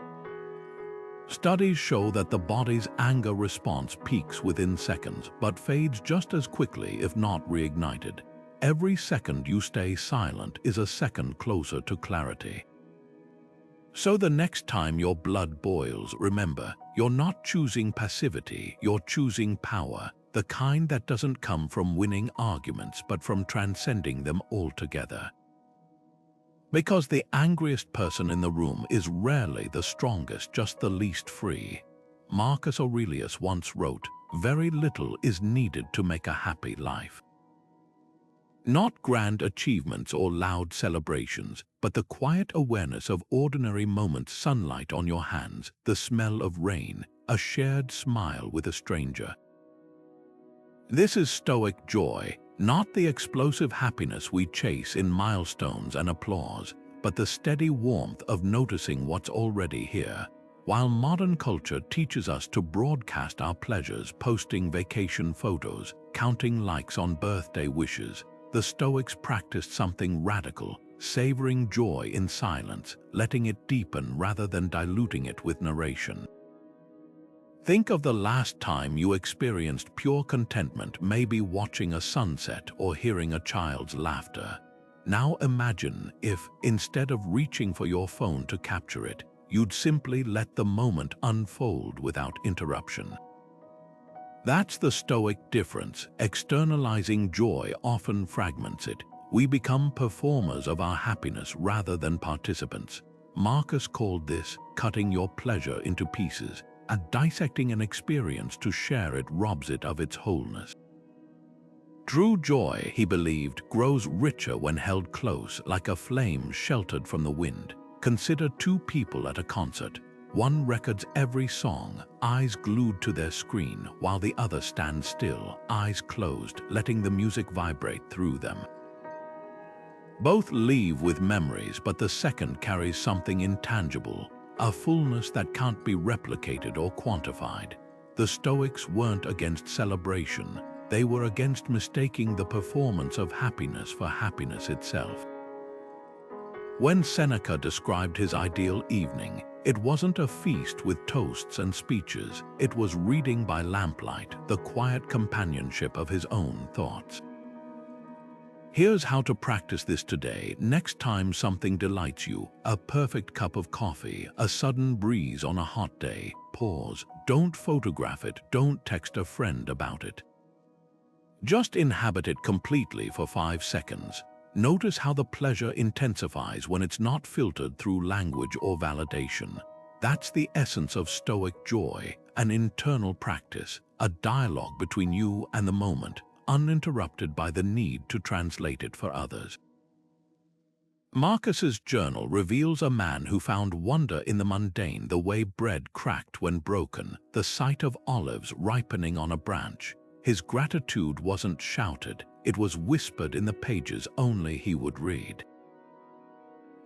Studies show that the body's anger response peaks within seconds, but fades just as quickly if not reignited. Every second you stay silent is a second closer to clarity. So the next time your blood boils, remember, you're not choosing passivity, you're choosing power, the kind that doesn't come from winning arguments but from transcending them altogether. Because the angriest person in the room is rarely the strongest, just the least free. Marcus Aurelius once wrote, "Very little is needed to make a happy life." Not grand achievements or loud celebrations, but the quiet awareness of ordinary moments, sunlight on your hands, the smell of rain, a shared smile with a stranger. This is Stoic joy, not the explosive happiness we chase in milestones and applause, but the steady warmth of noticing what's already here. While modern culture teaches us to broadcast our pleasures, posting vacation photos, counting likes on birthday wishes, the Stoics practiced something radical, savoring joy in silence, letting it deepen rather than diluting it with narration. Think of the last time you experienced pure contentment, maybe watching a sunset or hearing a child's laughter. Now imagine if, instead of reaching for your phone to capture it, you'd simply let the moment unfold without interruption. That's the Stoic difference. Externalizing joy often fragments it. We become performers of our happiness rather than participants. Marcus called this cutting your pleasure into pieces, and dissecting an experience to share it robs it of its wholeness. True joy, he believed, grows richer when held close, like a flame sheltered from the wind. Consider two people at a concert. One records every song, eyes glued to their screen, while the other stands still, eyes closed, letting the music vibrate through them. Both leave with memories, but the second carries something intangible, a fullness that can't be replicated or quantified. The Stoics weren't against celebration. They were against mistaking the performance of happiness for happiness itself. When Seneca described his ideal evening, it wasn't a feast with toasts and speeches. It was reading by lamplight, the quiet companionship of his own thoughts. Here's how to practice this today. Next time something delights you, a perfect cup of coffee, a sudden breeze on a hot day, pause. Don't photograph it, don't text a friend about it. Just inhabit it completely for 5 seconds. Notice how the pleasure intensifies when it's not filtered through language or validation. That's the essence of Stoic joy, an internal practice, a dialogue between you and the moment, uninterrupted by the need to translate it for others. Marcus's journal reveals a man who found wonder in the mundane, the way bread cracked when broken, the sight of olives ripening on a branch. His gratitude wasn't shouted, it was whispered in the pages only he would read.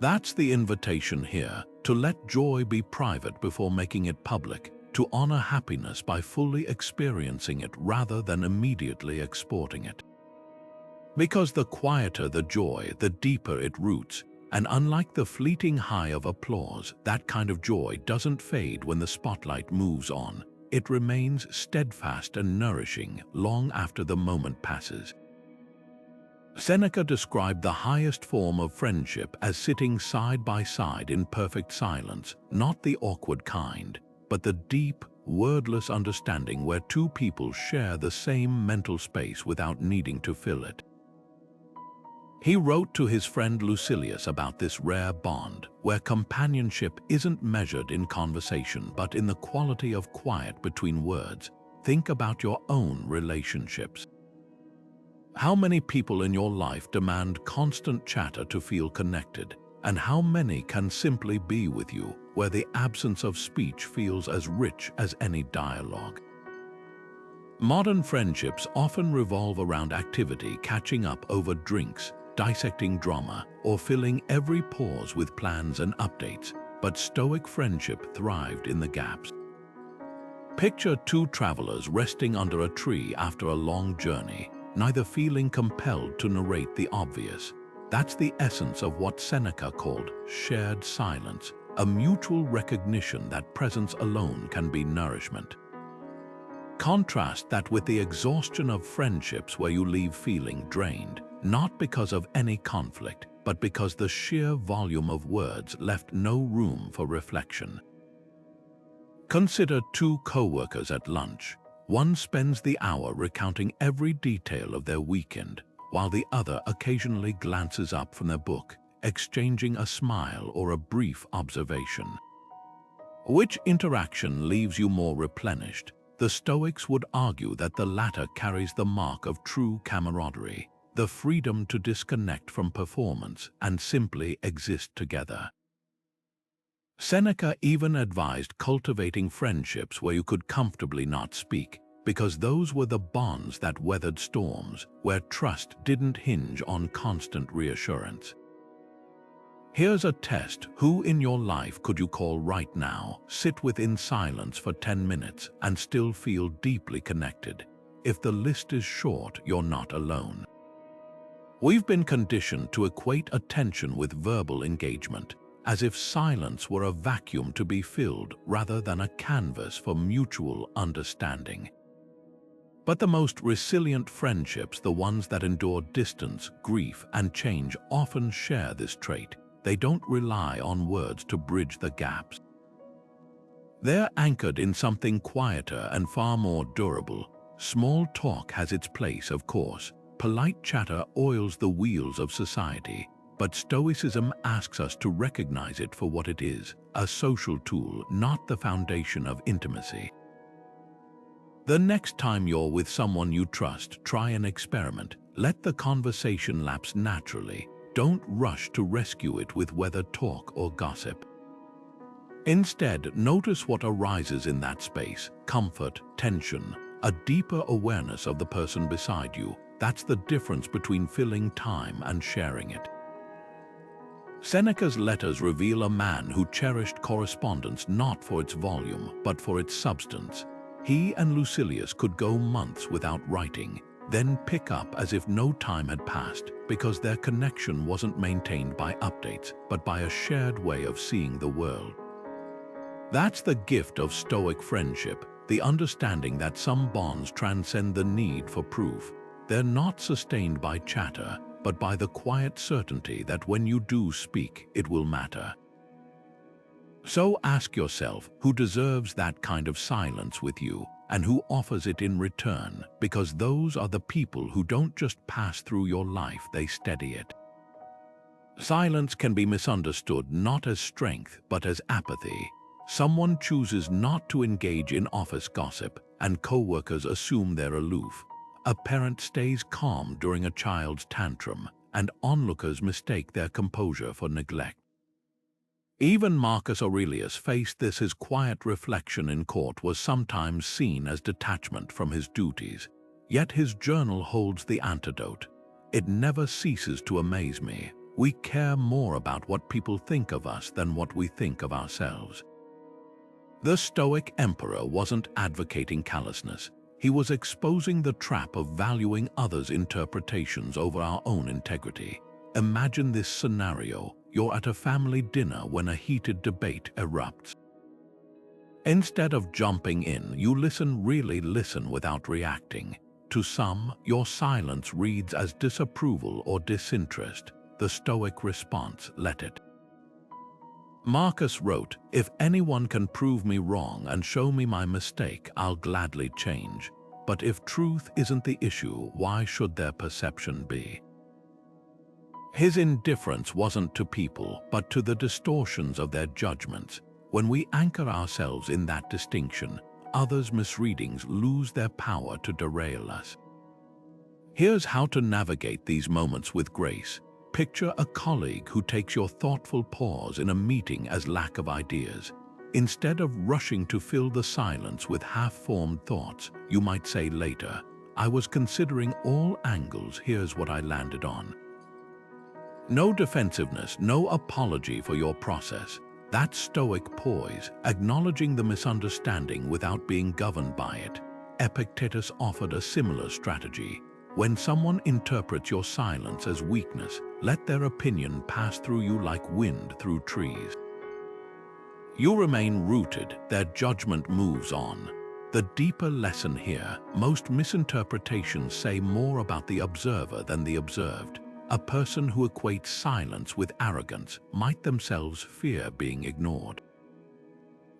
That's the invitation here, to let joy be private before making it public, to honor happiness by fully experiencing it rather than immediately exporting it. Because the quieter the joy, the deeper it roots, and unlike the fleeting high of applause, that kind of joy doesn't fade when the spotlight moves on. It remains steadfast and nourishing long after the moment passes. Seneca described the highest form of friendship as sitting side by side in perfect silence, not the awkward kind, but the deep, wordless understanding where two people share the same mental space without needing to fill it. He wrote to his friend Lucilius about this rare bond, where companionship isn't measured in conversation but in the quality of quiet between words. Think about your own relationships. How many people in your life demand constant chatter to feel connected, and how many can simply be with you, where the absence of speech feels as rich as any dialogue? Modern friendships often revolve around activity, catching up over drinks, dissecting drama, or filling every pause with plans and updates, but Stoic friendship thrived in the gaps. Picture two travelers resting under a tree after a long journey, neither feeling compelled to narrate the obvious. That's the essence of what Seneca called shared silence, a mutual recognition that presence alone can be nourishment. Contrast that with the exhaustion of friendships where you leave feeling drained, not because of any conflict, but because the sheer volume of words left no room for reflection. Consider two co-workers at lunch. One spends the hour recounting every detail of their weekend, while the other occasionally glances up from their book, exchanging a smile or a brief observation. Which interaction leaves you more replenished? The Stoics would argue that the latter carries the mark of true camaraderie, the freedom to disconnect from performance and simply exist together. Seneca even advised cultivating friendships where you could comfortably not speak, because those were the bonds that weathered storms, where trust didn't hinge on constant reassurance. Here's a test. Who in your life could you call right now, sit with in silence for 10 minutes, and still feel deeply connected? If the list is short, you're not alone. We've been conditioned to equate attention with verbal engagement, as if silence were a vacuum to be filled rather than a canvas for mutual understanding. But the most resilient friendships, the ones that endure distance, grief, and change, often share this trait. They don't rely on words to bridge the gaps. They're anchored in something quieter and far more durable. Small talk has its place, of course. Polite chatter oils the wheels of society, but Stoicism asks us to recognize it for what it is, a social tool, not the foundation of intimacy. The next time you're with someone you trust, try an experiment. Let the conversation lapse naturally. Don't rush to rescue it with whether talk or gossip. Instead, notice what arises in that space: comfort, tension, a deeper awareness of the person beside you. That's the difference between filling time and sharing it. Seneca's letters reveal a man who cherished correspondence not for its volume, but for its substance. He and Lucilius could go months without writing, then pick up as if no time had passed, because their connection wasn't maintained by updates, but by a shared way of seeing the world. That's the gift of Stoic friendship, the understanding that some bonds transcend the need for proof. They're not sustained by chatter, but by the quiet certainty that when you do speak, it will matter. So ask yourself, who deserves that kind of silence with you, and who offers it in return, because those are the people who don't just pass through your life, they steady it. Silence can be misunderstood not as strength, but as apathy. Someone chooses not to engage in office gossip, and co-workers assume they're aloof. A parent stays calm during a child's tantrum, and onlookers mistake their composure for neglect. Even Marcus Aurelius faced this. His quiet reflection in court was sometimes seen as detachment from his duties. Yet his journal holds the antidote. It never ceases to amaze me. We care more about what people think of us than what we think of ourselves. The Stoic emperor wasn't advocating callousness. He was exposing the trap of valuing others' interpretations over our own integrity. Imagine this scenario. You're at a family dinner when a heated debate erupts. Instead of jumping in, you listen, really listen without reacting. To some, your silence reads as disapproval or disinterest. The Stoic response: let it. Marcus wrote, "If anyone can prove me wrong and show me my mistake, I'll gladly change. But if truth isn't the issue, why should their perception be?" His indifference wasn't to people, but to the distortions of their judgments. When we anchor ourselves in that distinction, others' misreadings lose their power to derail us. Here's how to navigate these moments with grace. Picture a colleague who takes your thoughtful pause in a meeting as lack of ideas. Instead of rushing to fill the silence with half-formed thoughts, you might say later, "I was considering all angles, here's what I landed on." No defensiveness, no apology for your process. That's Stoic poise, acknowledging the misunderstanding without being governed by it. Epictetus offered a similar strategy. When someone interprets your silence as weakness, let their opinion pass through you like wind through trees. You remain rooted, their judgment moves on. The deeper lesson here: most misinterpretations say more about the observer than the observed. A person who equates silence with arrogance might themselves fear being ignored.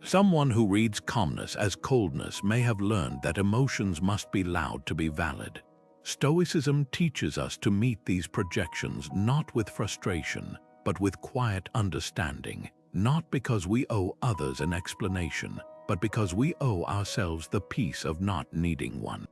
Someone who reads calmness as coldness may have learned that emotions must be loud to be valid. Stoicism teaches us to meet these projections not with frustration, but with quiet understanding, not because we owe others an explanation, but because we owe ourselves the peace of not needing one.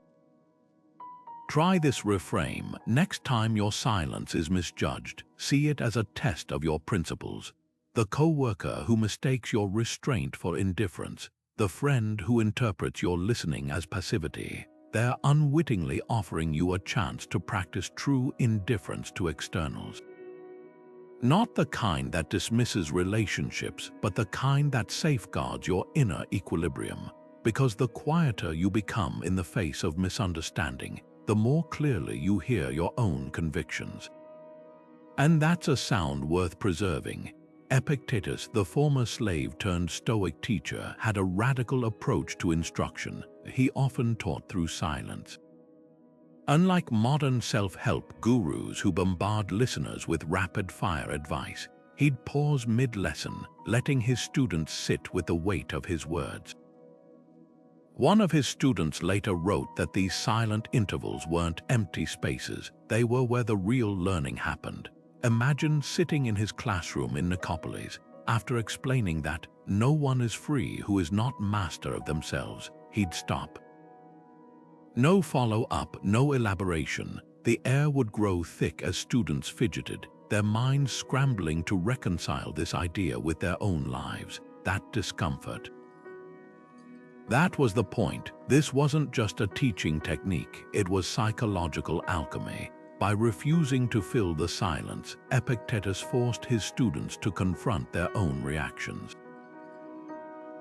Try this reframe. Next time your silence is misjudged, see it as a test of your principles. The co-worker who mistakes your restraint for indifference, the friend who interprets your listening as passivity, they're unwittingly offering you a chance to practice true indifference to externals. Not the kind that dismisses relationships, but the kind that safeguards your inner equilibrium. Because the quieter you become in the face of misunderstanding, the more clearly you hear your own convictions. And that's a sound worth preserving. Epictetus, the former slave-turned-Stoic teacher, had a radical approach to instruction. He often taught through silence. Unlike modern self-help gurus who bombard listeners with rapid-fire advice, he'd pause mid-lesson, letting his students sit with the weight of his words. One of his students later wrote that these silent intervals weren't empty spaces, they were where the real learning happened. Imagine sitting in his classroom in Nicopolis. After explaining that no one is free who is not master of themselves, he'd stop. No follow-up, no elaboration. The air would grow thick as students fidgeted, their minds scrambling to reconcile this idea with their own lives. That discomfort. That was the point. This wasn't just a teaching technique, it was psychological alchemy. By refusing to fill the silence, Epictetus forced his students to confront their own reactions.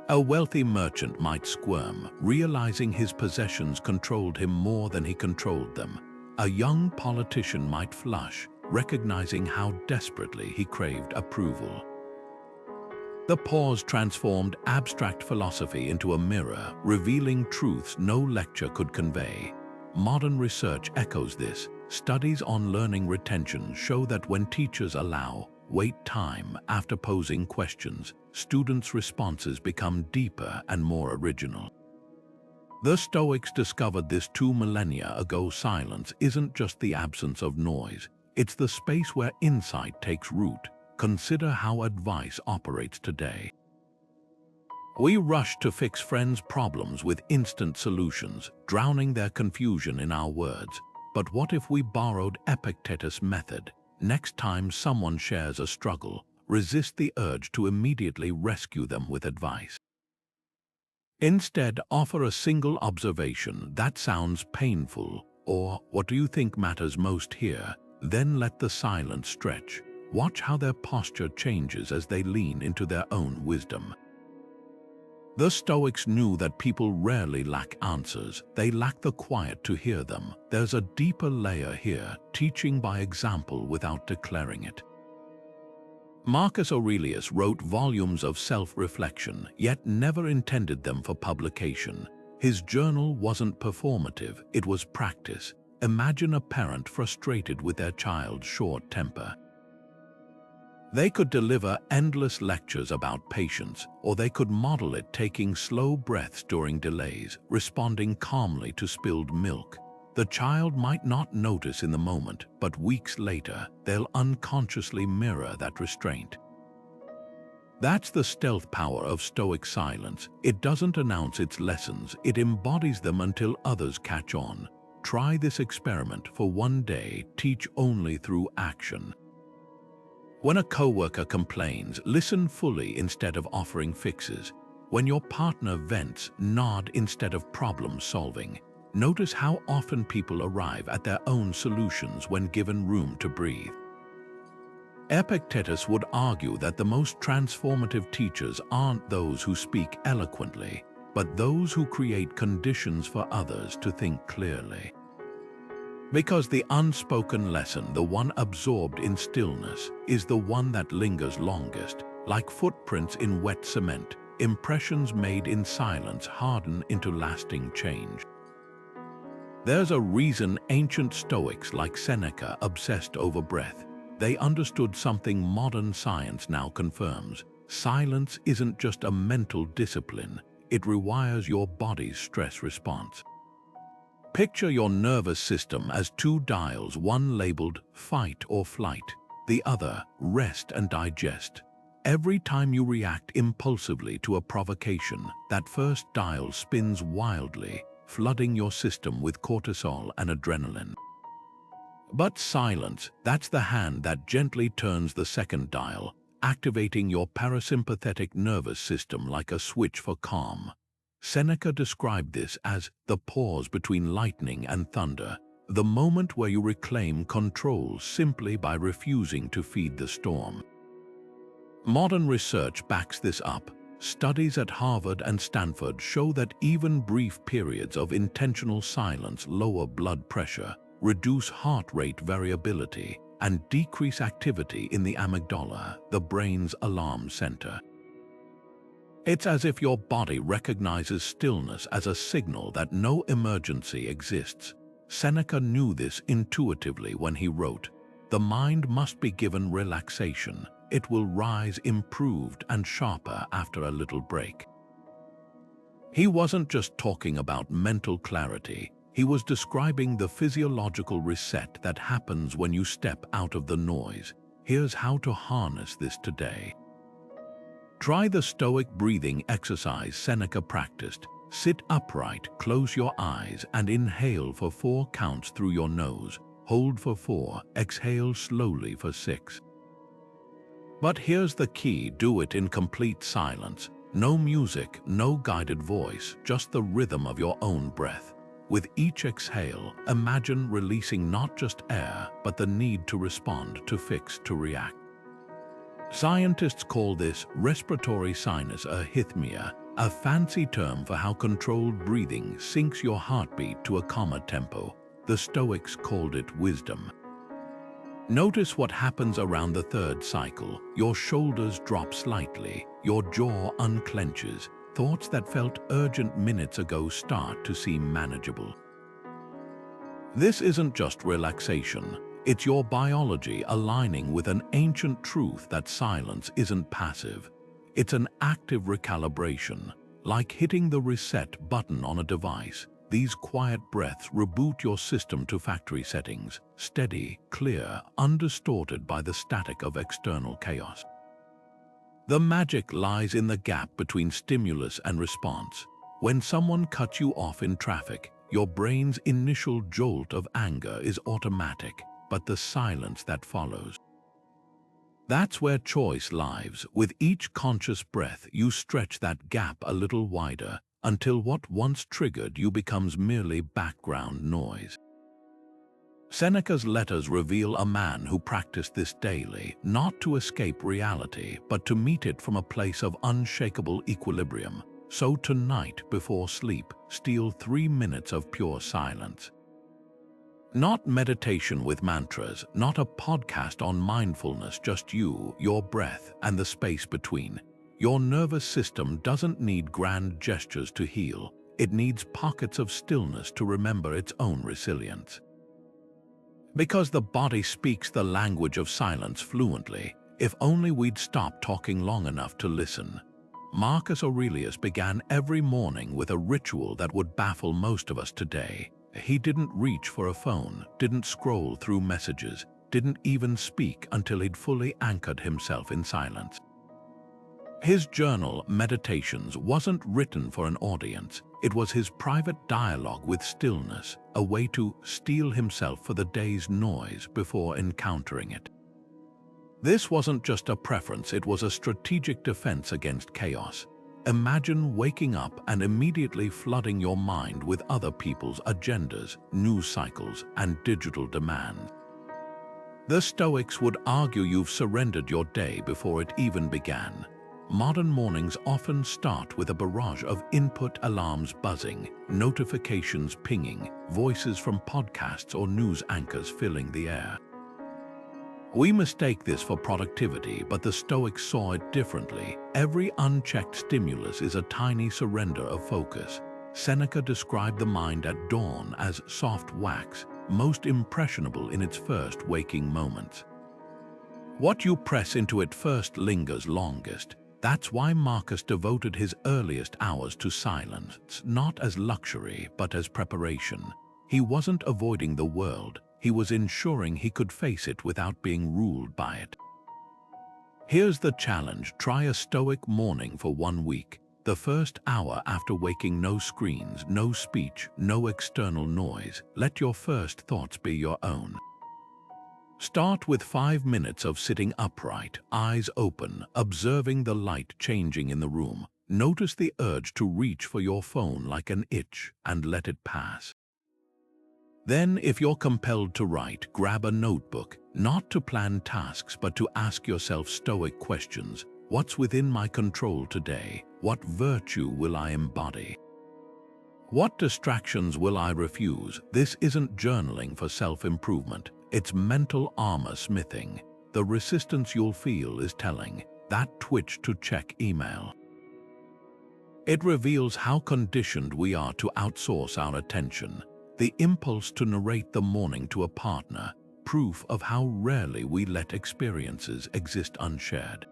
A wealthy merchant might squirm, realizing his possessions controlled him more than he controlled them. A young politician might flush, recognizing how desperately he craved approval. The pause transformed abstract philosophy into a mirror, revealing truths no lecture could convey. Modern research echoes this. Studies on learning retention show that when teachers allow wait time after posing questions, students' responses become deeper and more original. The Stoics discovered this 2 millennia ago. Silence isn't just the absence of noise, it's the space where insight takes root. Consider how advice operates today. We rush to fix friends' problems with instant solutions, drowning their confusion in our words. But what if we borrowed Epictetus' method? Next time someone shares a struggle, resist the urge to immediately rescue them with advice. Instead, offer a single observation. That sounds painful. Or, what do you think matters most here? Then let the silence stretch. Watch how their posture changes as they lean into their own wisdom. The Stoics knew that people rarely lack answers, they lack the quiet to hear them. There's a deeper layer here, teaching by example without declaring it. Marcus Aurelius wrote volumes of self-reflection, yet never intended them for publication. His journal wasn't performative, it was practice. Imagine a parent frustrated with their child's short temper. They could deliver endless lectures about patience, or they could model it taking slow breaths during delays, responding calmly to spilled milk. The child might not notice in the moment, but weeks later, they'll unconsciously mirror that restraint. That's the stealth power of Stoic silence. It doesn't announce its lessons, it embodies them until others catch on. Try this experiment for one day, teach only through action. When a coworker complains, listen fully instead of offering fixes. When your partner vents, nod instead of problem solving. Notice how often people arrive at their own solutions when given room to breathe. Epictetus would argue that the most transformative teachers aren't those who speak eloquently, but those who create conditions for others to think clearly. Because the unspoken lesson, the one absorbed in stillness, is the one that lingers longest. Like footprints in wet cement, impressions made in silence harden into lasting change. There's a reason ancient Stoics like Seneca obsessed over breath. They understood something modern science now confirms. Silence isn't just a mental discipline, it rewires your body's stress response. Picture your nervous system as two dials, one labeled fight or flight, the other rest and digest. Every time you react impulsively to a provocation, that first dial spins wildly, flooding your system with cortisol and adrenaline. But silence, that's the hand that gently turns the second dial, activating your parasympathetic nervous system like a switch for calm. Seneca described this as the pause between lightning and thunder, the moment where you reclaim control simply by refusing to feed the storm. Modern research backs this up. Studies at Harvard and Stanford show that even brief periods of intentional silence lower blood pressure, reduce heart rate variability, and decrease activity in the amygdala, the brain's alarm center. It's as if your body recognizes stillness as a signal that no emergency exists. Seneca knew this intuitively when he wrote, "The mind must be given relaxation. It will rise improved and sharper after a little break." He wasn't just talking about mental clarity. He was describing the physiological reset that happens when you step out of the noise. Here's how to harness this today. Try the Stoic breathing exercise Seneca practiced. Sit upright, close your eyes, and inhale for 4 counts through your nose. Hold for 4, exhale slowly for 6. But here's the key, do it in complete silence. No music, no guided voice, just the rhythm of your own breath. With each exhale, imagine releasing not just air, but the need to respond, to fix, to react. Scientists call this respiratory sinus arrhythmia, a fancy term for how controlled breathing syncs your heartbeat to a calmer tempo. The Stoics called it wisdom. Notice what happens around the third cycle. Your shoulders drop slightly, your jaw unclenches. Thoughts that felt urgent minutes ago start to seem manageable. This isn't just relaxation. It's your biology aligning with an ancient truth that silence isn't passive. It's an active recalibration, like hitting the reset button on a device. These quiet breaths reboot your system to factory settings, steady, clear, undistorted by the static of external chaos. The magic lies in the gap between stimulus and response. When someone cuts you off in traffic, your brain's initial jolt of anger is automatic, but the silence that follows. That's where choice lies. With each conscious breath, you stretch that gap a little wider, until what once triggered you becomes merely background noise. Seneca's letters reveal a man who practiced this daily, not to escape reality, but to meet it from a place of unshakable equilibrium. So tonight, before sleep, steal 3 minutes of pure silence. Not meditation with mantras, not a podcast on mindfulness, just you, your breath, and the space between. Your nervous system doesn't need grand gestures to heal. It needs pockets of stillness to remember its own resilience. Because the body speaks the language of silence fluently, if only we'd stop talking long enough to listen. Marcus Aurelius began every morning with a ritual that would baffle most of us today. He didn't reach for a phone, didn't scroll through messages, didn't even speak until he'd fully anchored himself in silence. His journal, Meditations, wasn't written for an audience. It was his private dialogue with stillness, a way to steel himself for the day's noise before encountering it. This wasn't just a preference, it was a strategic defense against chaos. Imagine waking up and immediately flooding your mind with other people's agendas, news cycles, and digital demands. The Stoics would argue you've surrendered your day before it even began. Modern mornings often start with a barrage of input, alarms buzzing, notifications pinging, voices from podcasts or news anchors filling the air. We mistake this for productivity, but the Stoics saw it differently. Every unchecked stimulus is a tiny surrender of focus. Seneca described the mind at dawn as soft wax, most impressionable in its first waking moments. What you press into it first lingers longest. That's why Marcus devoted his earliest hours to silence, not as luxury, but as preparation. He wasn't avoiding the world, he was ensuring he could face it without being ruled by it. Here's the challenge: try a Stoic morning for 1 week. The first hour after waking, no screens, no speech, no external noise. Let your first thoughts be your own. Start with 5 minutes of sitting upright, eyes open, observing the light changing in the room. Notice the urge to reach for your phone like an itch and let it pass. Then, if you're compelled to write, grab a notebook, not to plan tasks but to ask yourself Stoic questions. What's within my control today? What virtue will I embody? What distractions will I refuse? This isn't journaling for self-improvement. It's mental armor smithing. The resistance you'll feel is telling. That twitch to check email. It reveals how conditioned we are to outsource our attention. The impulse to narrate the morning to a partner, proof of how rarely we let experiences exist unshared.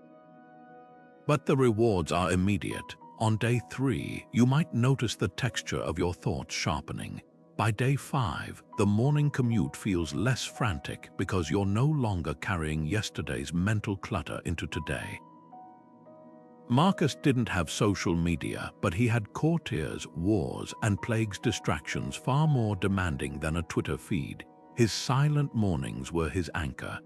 But the rewards are immediate. On day 3, you might notice the texture of your thoughts sharpening. By day 5, the morning commute feels less frantic because you're no longer carrying yesterday's mental clutter into today. Marcus didn't have social media, but he had courtiers, wars, and plagues distractions far more demanding than a Twitter feed. His silent mornings were his anchor.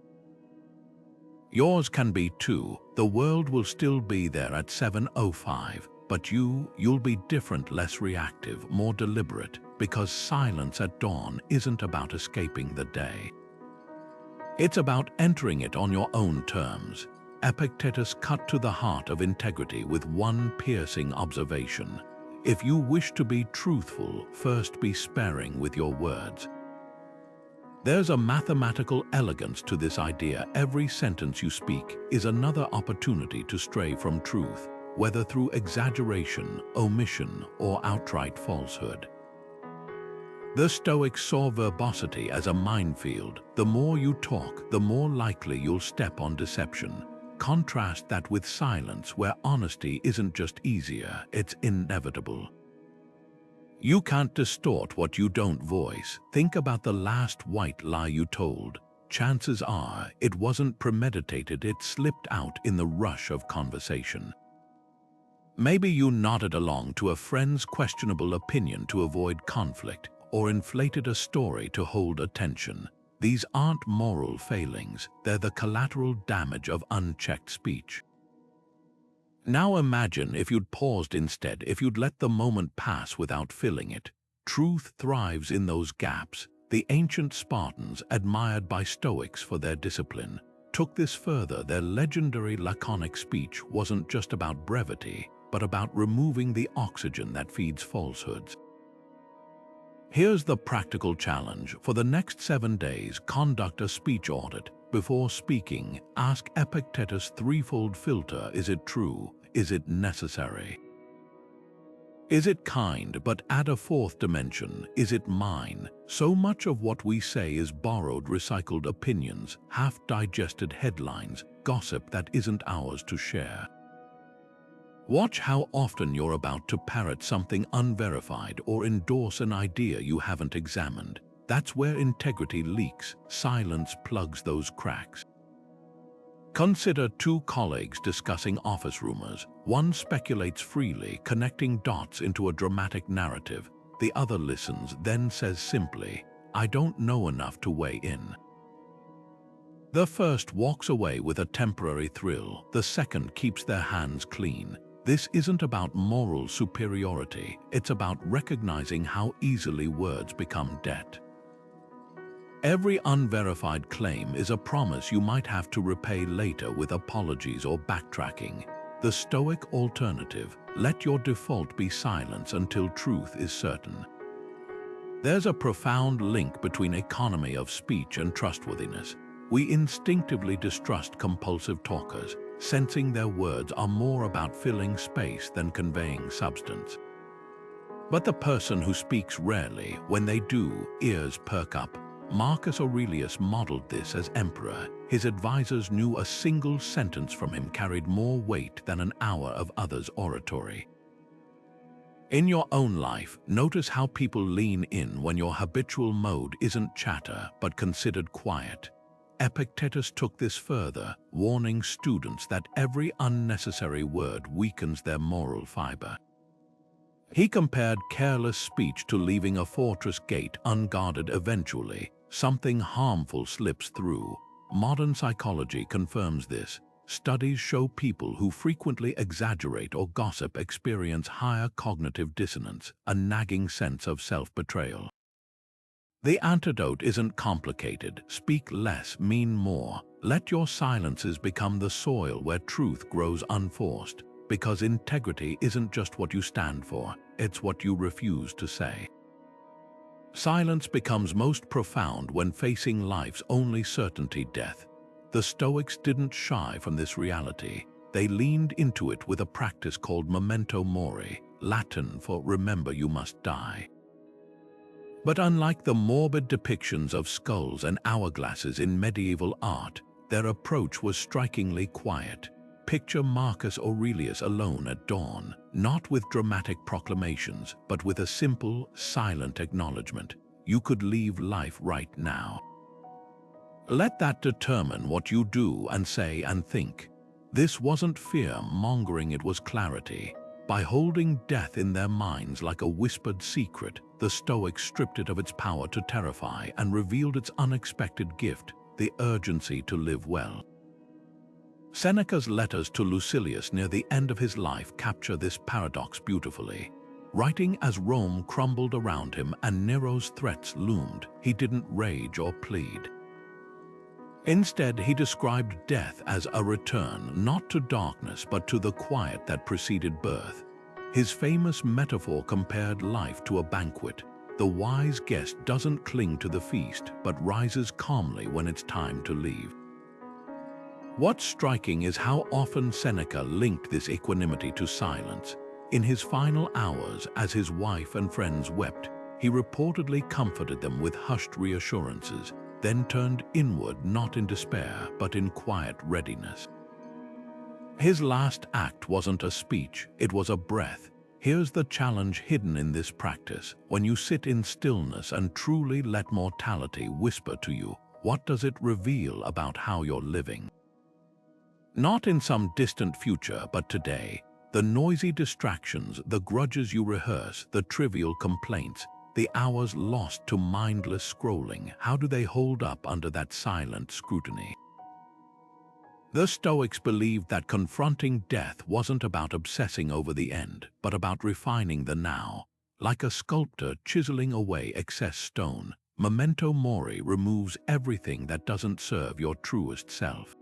Yours can be too. The world will still be there at 7:05, but you'll be different, less reactive, more deliberate, because silence at dawn isn't about escaping the day. It's about entering it on your own terms. Epictetus cut to the heart of integrity with one piercing observation. If you wish to be truthful, first be sparing with your words. There's a mathematical elegance to this idea. Every sentence you speak is another opportunity to stray from truth, whether through exaggeration, omission, or outright falsehood. The Stoics saw verbosity as a minefield. The more you talk, the more likely you'll step on deception. Contrast that with silence, where honesty isn't just easier, it's inevitable. You can't distort what you don't voice. Think about the last white lie you told. Chances are it wasn't premeditated, it slipped out in the rush of conversation. Maybe you nodded along to a friend's questionable opinion to avoid conflict, or inflated a story to hold attention. These aren't moral failings, they're the collateral damage of unchecked speech. Now imagine if you'd paused instead, if you'd let the moment pass without filling it. Truth thrives in those gaps. The ancient Spartans, admired by Stoics for their discipline, took this further. Their legendary laconic speech wasn't just about brevity, but about removing the oxygen that feeds falsehoods. Here's the practical challenge. For the next 7 days, conduct a speech audit. Before speaking, ask Epictetus' threefold filter: is it true? Is it necessary? Is it kind? But add a fourth dimension: is it mine? So much of what we say is borrowed, recycled opinions, half-digested headlines, gossip that isn't ours to share. Watch how often you're about to parrot something unverified or endorse an idea you haven't examined. That's where integrity leaks. Silence plugs those cracks. Consider 2 colleagues discussing office rumors. One speculates freely, connecting dots into a dramatic narrative. The other listens, then says simply, "I don't know enough to weigh in." The first walks away with a temporary thrill. The second keeps their hands clean. This isn't about moral superiority. It's about recognizing how easily words become debt. Every unverified claim is a promise you might have to repay later with apologies or backtracking. The Stoic alternative: let your default be silence until truth is certain. There's a profound link between economy of speech and trustworthiness. We instinctively distrust compulsive talkers, sensing their words are more about filling space than conveying substance. But the person who speaks rarely, when they do, ears perk up. Marcus Aurelius modeled this as emperor. His advisors knew a single sentence from him carried more weight than an hour of others' oratory. In your own life, notice how people lean in when your habitual mode isn't chatter but considered quiet. Epictetus took this further, warning students that every unnecessary word weakens their moral fiber. He compared careless speech to leaving a fortress gate unguarded. Eventually, something harmful slips through. Modern psychology confirms this. Studies show people who frequently exaggerate or gossip experience higher cognitive dissonance, a nagging sense of self-betrayal. The antidote isn't complicated. Speak less, mean more. Let your silences become the soil where truth grows unforced, because integrity isn't just what you stand for, it's what you refuse to say. Silence becomes most profound when facing life's only certainty, death. The Stoics didn't shy from this reality. They leaned into it with a practice called memento mori, Latin for remember you must die. But unlike the morbid depictions of skulls and hourglasses in medieval art, their approach was strikingly quiet. Picture Marcus Aurelius alone at dawn, not with dramatic proclamations, but with a simple, silent acknowledgement. You could leave life right now. Let that determine what you do and say and think. This wasn't fear-mongering, it was clarity. By holding death in their minds like a whispered secret, the Stoics stripped it of its power to terrify and revealed its unexpected gift, the urgency to live well. Seneca's letters to Lucilius near the end of his life capture this paradox beautifully. Writing as Rome crumbled around him and Nero's threats loomed, he didn't rage or plead. Instead, he described death as a return not to darkness but to the quiet that preceded birth. His famous metaphor compared life to a banquet. The wise guest doesn't cling to the feast but rises calmly when it's time to leave. What's striking is how often Seneca linked this equanimity to silence. In his final hours, as his wife and friends wept, he reportedly comforted them with hushed reassurances, then turned inward not in despair but in quiet readiness. His last act wasn't a speech, it was a breath. Here's the challenge hidden in this practice. When you sit in stillness and truly let mortality whisper to you, what does it reveal about how you're living? Not in some distant future, but today. The noisy distractions, the grudges you rehearse, the trivial complaints, the hours lost to mindless scrolling, how do they hold up under that silent scrutiny? The Stoics believed that confronting death wasn't about obsessing over the end, but about refining the now. Like a sculptor chiseling away excess stone, memento mori removes everything that doesn't serve your truest self.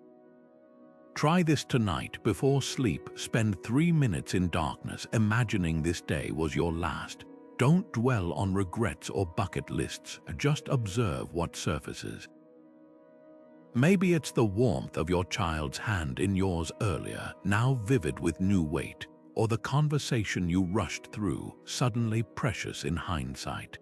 Try this tonight. Before sleep, spend 3 minutes in darkness, imagining this day was your last. Don't dwell on regrets or bucket lists, just observe what surfaces. Maybe it's the warmth of your child's hand in yours earlier, now vivid with new weight, or the conversation you rushed through, suddenly precious in hindsight.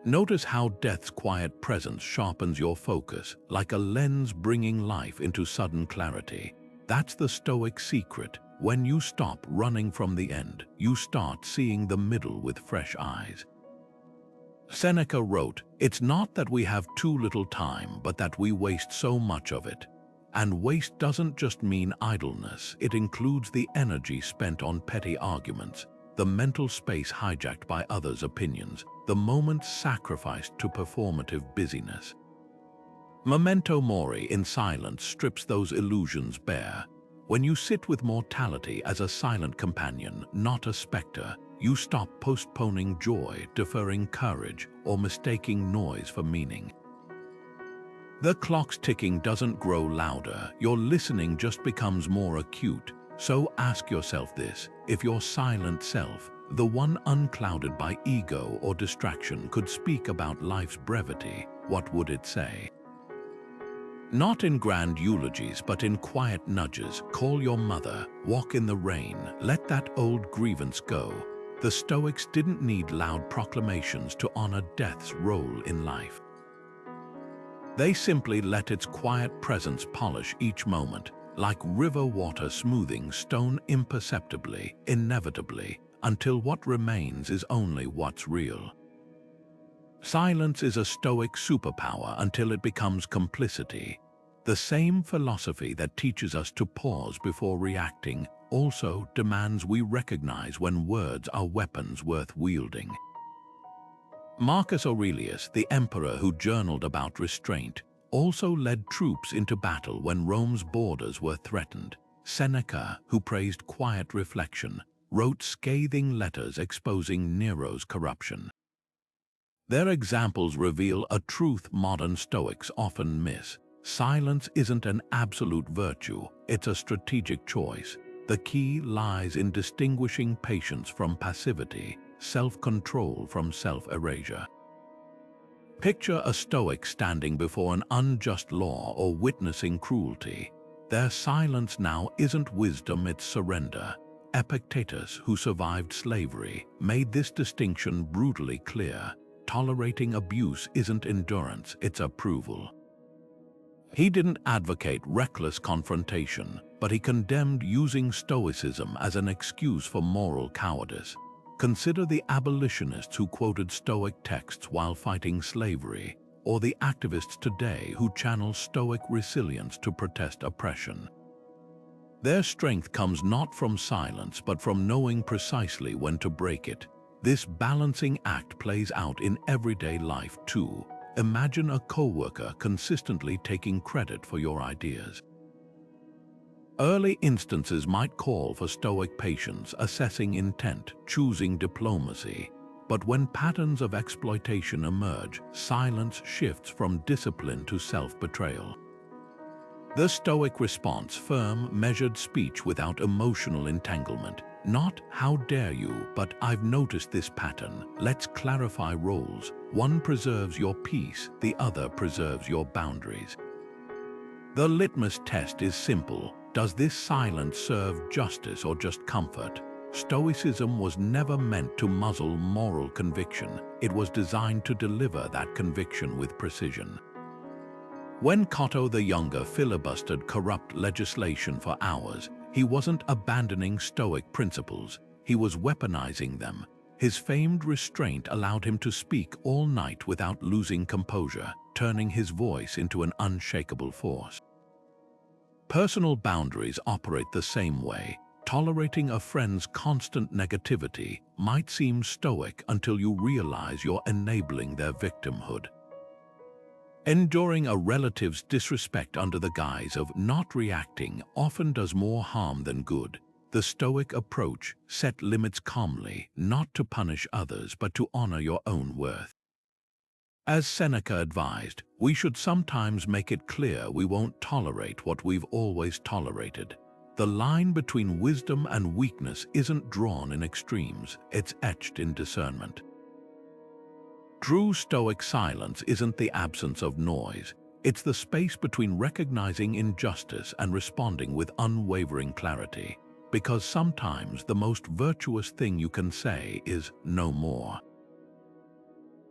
Notice how death's quiet presence sharpens your focus, like a lens bringing life into sudden clarity. That's the Stoic secret. When you stop running from the end, you start seeing the middle with fresh eyes. Seneca wrote, "It's not that we have too little time, but that we waste so much of it." And waste doesn't just mean idleness, it includes the energy spent on petty arguments, the mental space hijacked by others' opinions, the moments sacrificed to performative busyness. Memento mori in silence strips those illusions bare. When you sit with mortality as a silent companion, not a specter, you stop postponing joy, deferring courage, or mistaking noise for meaning. The clock's ticking doesn't grow louder, your listening just becomes more acute. So ask yourself this: if your silent self, the one unclouded by ego or distraction, could speak about life's brevity, what would it say? Not in grand eulogies, but in quiet nudges. Call your mother, walk in the rain, let that old grievance go. The Stoics didn't need loud proclamations to honor death's role in life. They simply let its quiet presence polish each moment, like river water smoothing stone imperceptibly, inevitably, until what remains is only what's real. Silence is a Stoic superpower until it becomes complicity. The same philosophy that teaches us to pause before reacting also demands we recognize when words are weapons worth wielding. Marcus Aurelius, the emperor who journaled about restraint, also led troops into battle when Rome's borders were threatened. Seneca, who praised quiet reflection, wrote scathing letters exposing Nero's corruption. Their examples reveal a truth modern Stoics often miss. Silence isn't an absolute virtue, it's a strategic choice. The key lies in distinguishing patience from passivity, self-control from self-erasure. Picture a Stoic standing before an unjust law or witnessing cruelty. Their silence now isn't wisdom, it's surrender. Epictetus, who survived slavery, made this distinction brutally clear. Tolerating abuse isn't endurance, it's approval. He didn't advocate reckless confrontation, but he condemned using Stoicism as an excuse for moral cowardice. Consider the abolitionists who quoted Stoic texts while fighting slavery, or the activists today who channel Stoic resilience to protest oppression. Their strength comes not from silence, but from knowing precisely when to break it. This balancing act plays out in everyday life too. Imagine a coworker consistently taking credit for your ideas. Early instances might call for Stoic patience, assessing intent, choosing diplomacy. But when patterns of exploitation emerge, silence shifts from discipline to self-betrayal. The Stoic response: firm, measured speech without emotional entanglement. Not "how dare you," but "I've noticed this pattern. Let's clarify roles. One preserves your peace, the other preserves your boundaries." The litmus test is simple. Does this silence serve justice or just comfort? Stoicism was never meant to muzzle moral conviction. It was designed to deliver that conviction with precision. When Cato the Younger filibustered corrupt legislation for hours, he wasn't abandoning Stoic principles, he was weaponizing them. His famed restraint allowed him to speak all night without losing composure, turning his voice into an unshakable force. Personal boundaries operate the same way. Tolerating a friend's constant negativity might seem Stoic until you realize you're enabling their victimhood. Enduring a relative's disrespect under the guise of not reacting often does more harm than good. The Stoic approach: set limits calmly, not to punish others but to honor your own worth. As Seneca advised, we should sometimes make it clear we won't tolerate what we've always tolerated. The line between wisdom and weakness isn't drawn in extremes, it's etched in discernment. True Stoic silence isn't the absence of noise, it's the space between recognizing injustice and responding with unwavering clarity. Because sometimes the most virtuous thing you can say is "no more."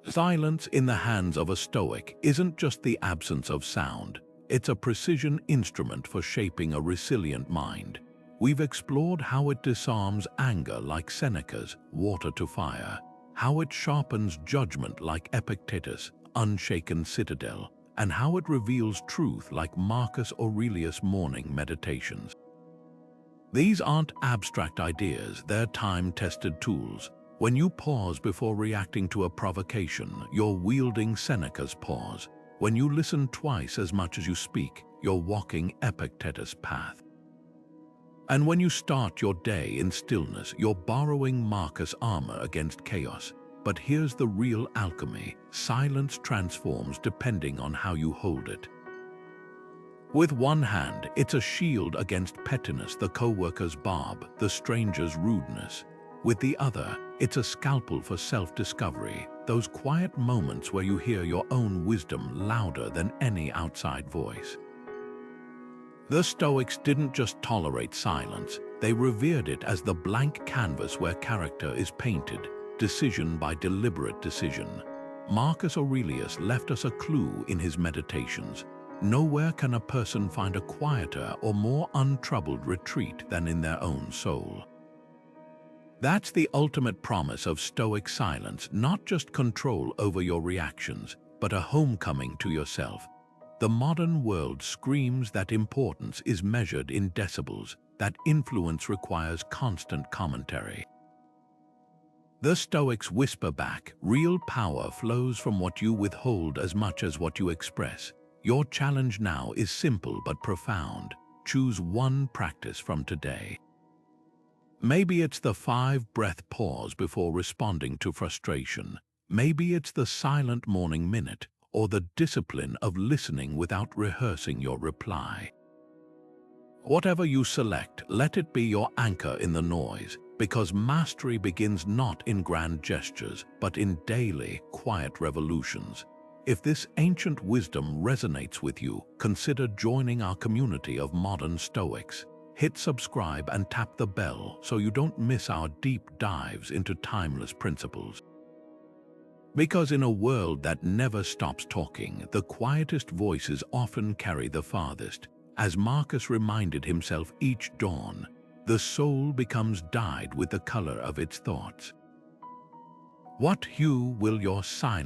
Silence in the hands of a Stoic isn't just the absence of sound, it's a precision instrument for shaping a resilient mind. We've explored how it disarms anger like Seneca's water to fire, how it sharpens judgment like Epictetus' unshaken citadel, and how it reveals truth like Marcus Aurelius' morning meditations. These aren't abstract ideas, they're time-tested tools. When you pause before reacting to a provocation, you're wielding Seneca's pause. When you listen twice as much as you speak, you're walking Epictetus' path. And when you start your day in stillness, you're borrowing Marcus' armor against chaos. But here's the real alchemy: silence transforms depending on how you hold it. With one hand, it's a shield against pettiness, the coworker's barb, the stranger's rudeness. With the other, it's a scalpel for self-discovery, those quiet moments where you hear your own wisdom louder than any outside voice. The Stoics didn't just tolerate silence, They revered it as the blank canvas where character is painted, decision by deliberate decision. Marcus Aurelius left us a clue in his Meditations. Nowhere can a person find a quieter or more untroubled retreat than in their own soul. That's the ultimate promise of Stoic silence, not just control over your reactions, but a homecoming to yourself. The modern world screams that importance is measured in decibels, that influence requires constant commentary. The Stoics whisper back, real power flows from what you withhold as much as what you express. Your challenge now is simple but profound. Choose one practice from today. Maybe it's the 5-breath pause before responding to frustration. Maybe it's the silent morning minute, or the discipline of listening without rehearsing your reply. Whatever you select, let it be your anchor in the noise, because mastery begins not in grand gestures, but in daily, quiet revolutions. If this ancient wisdom resonates with you, consider joining our community of modern Stoics. Hit subscribe and tap the bell so you don't miss our deep dives into timeless principles. Because in a world that never stops talking, the quietest voices often carry the farthest. As Marcus reminded himself each dawn, the soul becomes dyed with the color of its thoughts. What hue will your silence